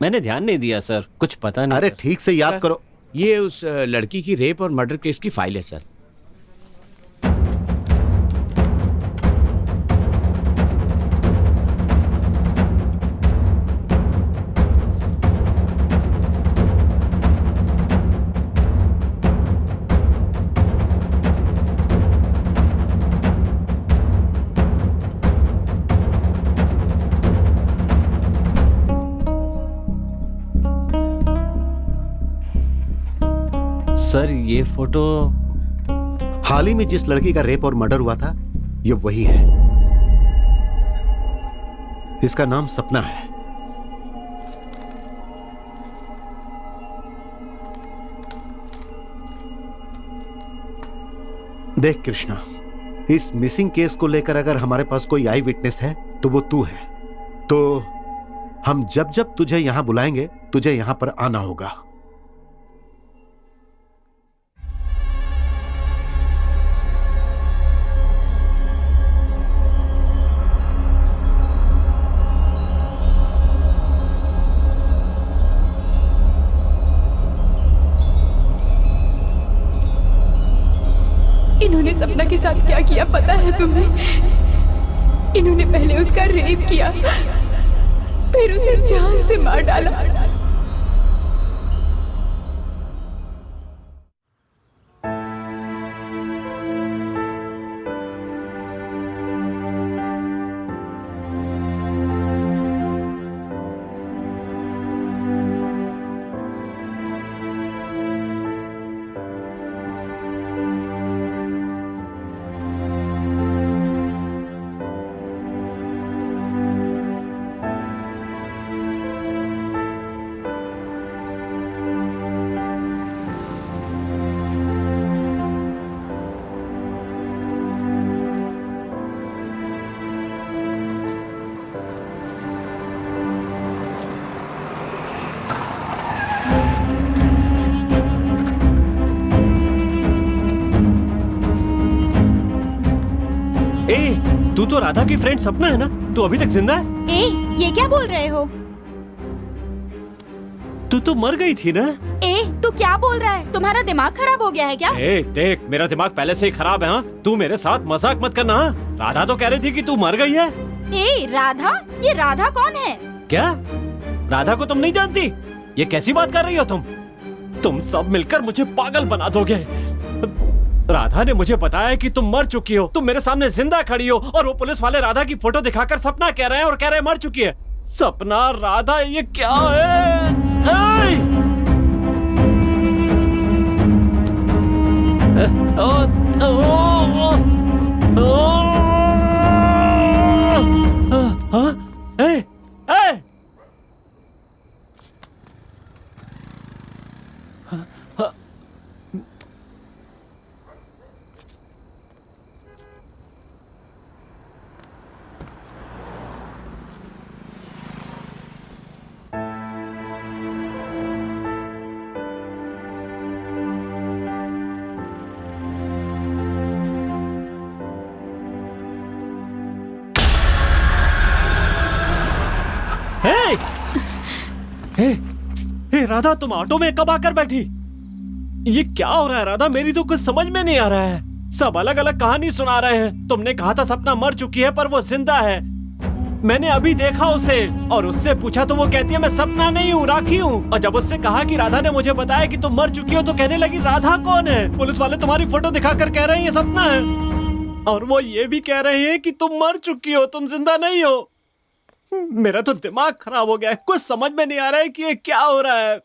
मैंने ध्यान नहीं दिया सर, कुछ पता नहीं। अरे सर, ठीक से याद करो। ये उस लड़की की रेप और मर्डर केस की फाइल है सर। सर ये फोटो हाल ही में जिस लड़की का रेप और मर्डर हुआ था, ये वही है। इसका नाम सपना है। देख कृष्णा, इस मिसिंग केस को लेकर अगर हमारे पास कोई आई विटनेस है तो वो तू है। तो हम जब जब तुझे यहां बुलाएंगे, तुझे यहां पर आना होगा। इन्होंने सपना के साथ क्या किया पता है तुम्हें? इन्होंने पहले उसका रेप किया, फिर उसे जान से मार डाला। तू तो राधा की फ्रेंड सपना है ना? तू अभी तक जिंदा है? ए, ये क्या बोल रहे हो? तू तो मर गई थी ना? ए, तू क्या बोल रहा है? तुम्हारा दिमाग खराब हो गया है क्या? ए, देख, मेरा दिमाग पहले से ही खराब है। हाँ, तू मेरे साथ मजाक मत करना। हाँ? राधा तो कह रही थी कि तू मर गई है। ए, राधा? ये राधा कौन है? क्या? राधा को तुम नहीं जानती? ये कैसी बात कर रही हो तुम? तुम सब मिलकर मुझे पागल बना दोगे। राधा ने मुझे बताया कि तुम मर चुकी हो। तुम मेरे सामने जिंदा खड़ी हो और वो पुलिस वाले राधा की फोटो दिखाकर सपना कह रहे हैं और कह रहे हैं मर चुकी है। सपना, राधा, ये क्या है? राधा, तुम ऑटो में कब आकर बैठी? ये क्या हो रहा है राधा? मेरी तो कुछ समझ में नहीं आ रहा है। सब अलग अलग कहानी सुना रहे हैं। तुमने कहा था सपना मर चुकी है पर वो जिंदा है। मैंने अभी देखा उसे और उससे पूछा तो वो कहती है मैं सपना नहीं हूँ, राखी हूँ। और जब उससे कहा कि राधा ने मुझे बताया कि तुम मर चुकी हो तो कहने लगी राधा कौन है? पुलिस वाले तुम्हारी फोटो दिखाकर कह रहे हैं ये सपना है और वो ये भी कह रहे हैं कि तुम मर चुकी हो, तुम जिंदा नहीं हो। मेरा तो दिमाग खराब हो गया है। कुछ समझ में नहीं आ रहा है कि ये क्या हो रहा है।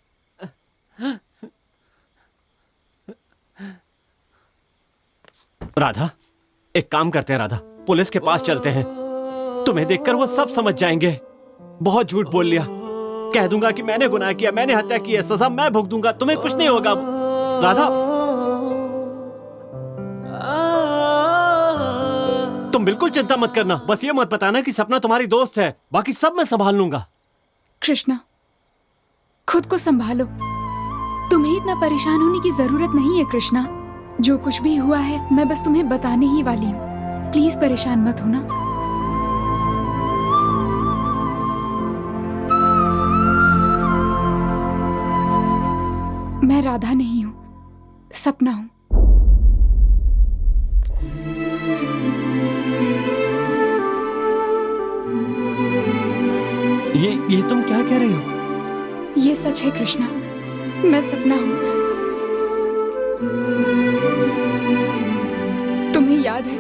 राधा, एक काम करते हैं राधा, पुलिस के पास चलते हैं। तुम्हें देखकर वो सब समझ जाएंगे। बहुत झूठ बोल लिया। कह दूंगा कि मैंने गुनाह किया, मैंने हत्या की है, सजा मैं भुगत दूंगा, तुम्हें कुछ नहीं होगा। राधा, तुम बिल्कुल चिंता मत करना। बस ये मत बताना कि सपना तुम्हारी दोस्त है, बाकी सब मैं संभाल लूंगा। कृष्णा, खुद को संभालो। तुम्हें इतना परेशान होने की जरूरत नहीं है कृष्णा। जो कुछ भी हुआ है मैं बस तुम्हें बताने ही वाली हूँ। प्लीज परेशान मत होना। मैं राधा नहीं हूँ, सपना हूँ। ये तुम क्या कह रही हो? ये सच है कृष्णा, मैं सपना हूँ। तुम्हें याद है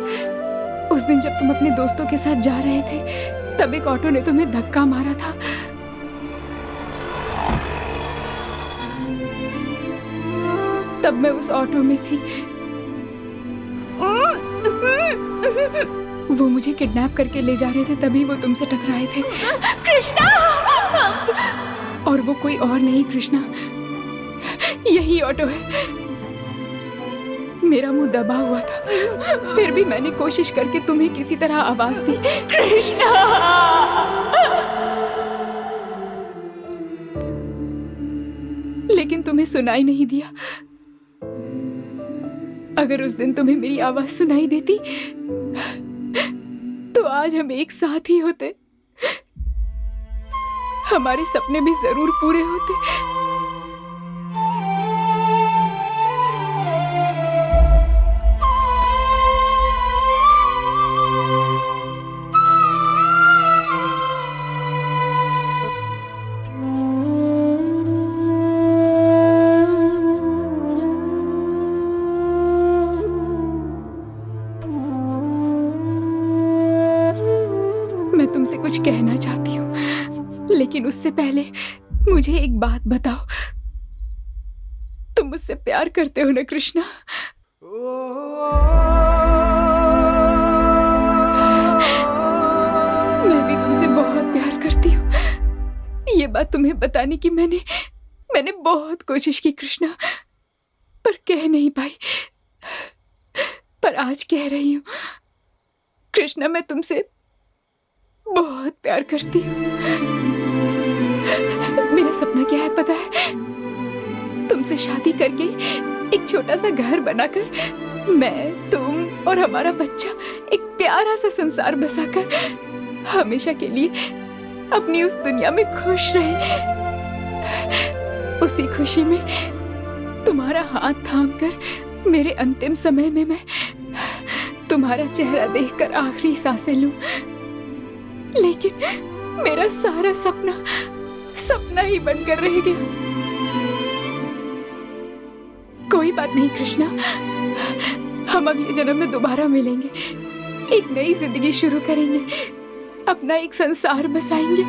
उस दिन जब तुम अपने दोस्तों के साथ जा रहे थे तब एक ऑटो ने तुम्हें धक्का मारा था। तब मैं उस ऑटो में थी। वो मुझे किडनैप करके ले जा रहे थे, तभी वो तुमसे टकराए थे। कृष्णा! और वो कोई और नहीं कृष्णा, यही ऑटो है। मेरा मुंह दबा हुआ था, फिर भी मैंने कोशिश करके तुम्हें किसी तरह आवाज दी। कृष्णा! लेकिन तुम्हें सुनाई नहीं दिया। अगर उस दिन तुम्हें मेरी आवाज सुनाई देती तो आज हम एक साथ ही होते। हमारे सपने भी जरूर पूरे होते। तुमसे कुछ कहना चाहती हूँ, लेकिन उससे पहले मुझे एक बात बताओ। तुम मुझसे प्यार करते हो ना कृष्णा? मैं भी तुमसे बहुत प्यार करती हूँ। ये बात तुम्हें बताने की मैंने बहुत कोशिश की कृष्णा, पर कह नहीं पाई। पर आज कह रही हूँ कृष्णा, मैं तुमसे बहुत प्यार करती हूँ। मेरा सपना क्या है पता है? तुमसे शादी करके एक छोटा सा घर बनाकर मैं, तुम और हमारा बच्चा एक प्यारा सा संसार बसाकर हमेशा के लिए अपनी उस दुनिया में खुश रहे। उसी खुशी में तुम्हारा हाथ थामकर मेरे अंतिम समय में मैं तुम्हारा चेहरा देखकर आखिरी सांसें लूं। लेकिन मेरा सारा सपना ही बनकर रह गया। कोई बात नहीं कृष्णा, हम अगले जन्म में दोबारा मिलेंगे, एक नई जिंदगी शुरू करेंगे, अपना एक संसार बसाएंगे।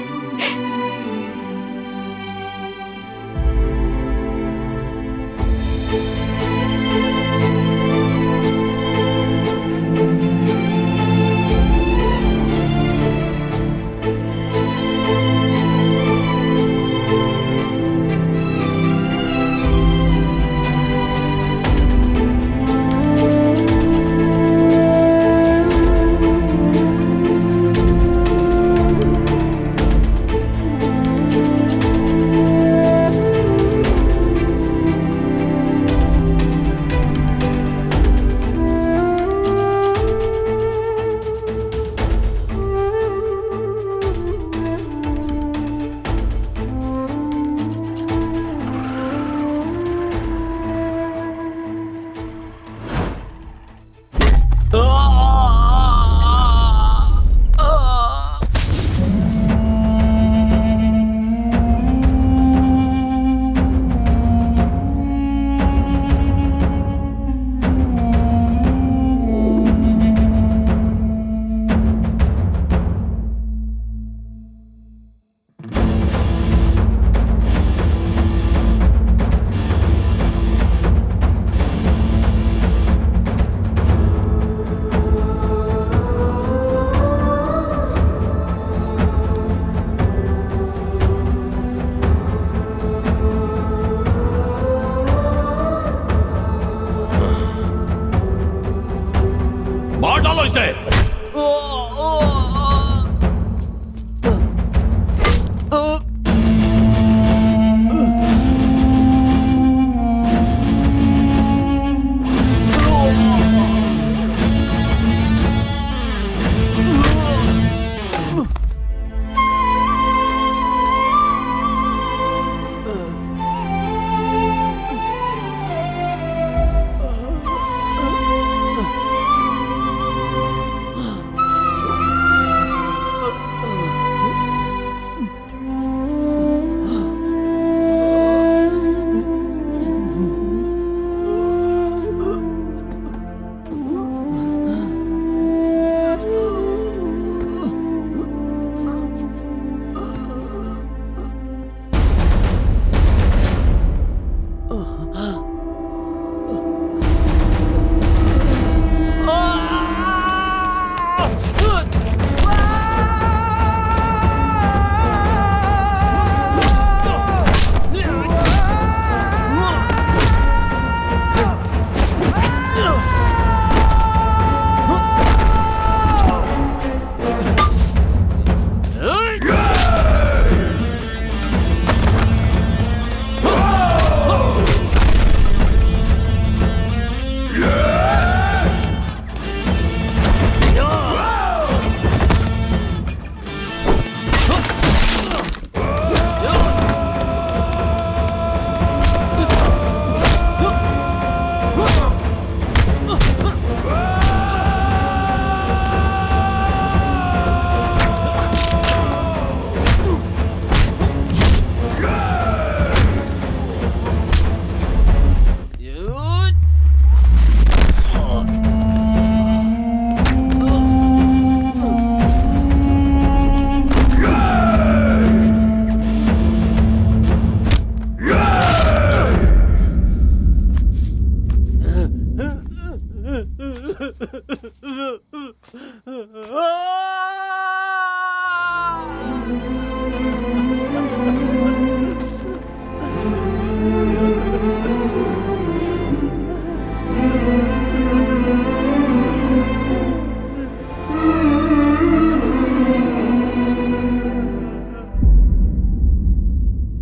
मार डालो इसे।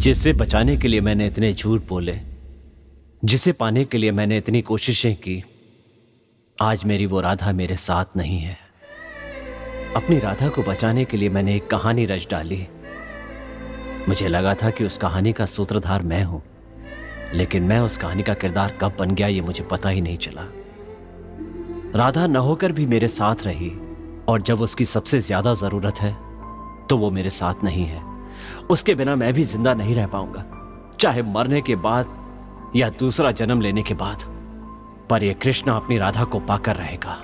जिसे बचाने के लिए मैंने इतने झूठ बोले, जिसे पाने के लिए मैंने इतनी कोशिशें की, आज मेरी वो राधा मेरे साथ नहीं है। अपनी राधा को बचाने के लिए मैंने एक कहानी रच डाली। मुझे लगा था कि उस कहानी का सूत्रधार मैं हूं, लेकिन मैं उस कहानी का किरदार कब बन गया ये मुझे पता ही नहीं चला। राधा न होकर भी मेरे साथ रही, और जब उसकी सबसे ज्यादा जरूरत है तो वो मेरे साथ नहीं है। उसके बिना मैं भी जिंदा नहीं रह पाऊंगा, चाहे मरने के बाद या दूसरा जन्म लेने के बाद, पर ये कृष्णा अपनी राधा को पाकर रहेगा।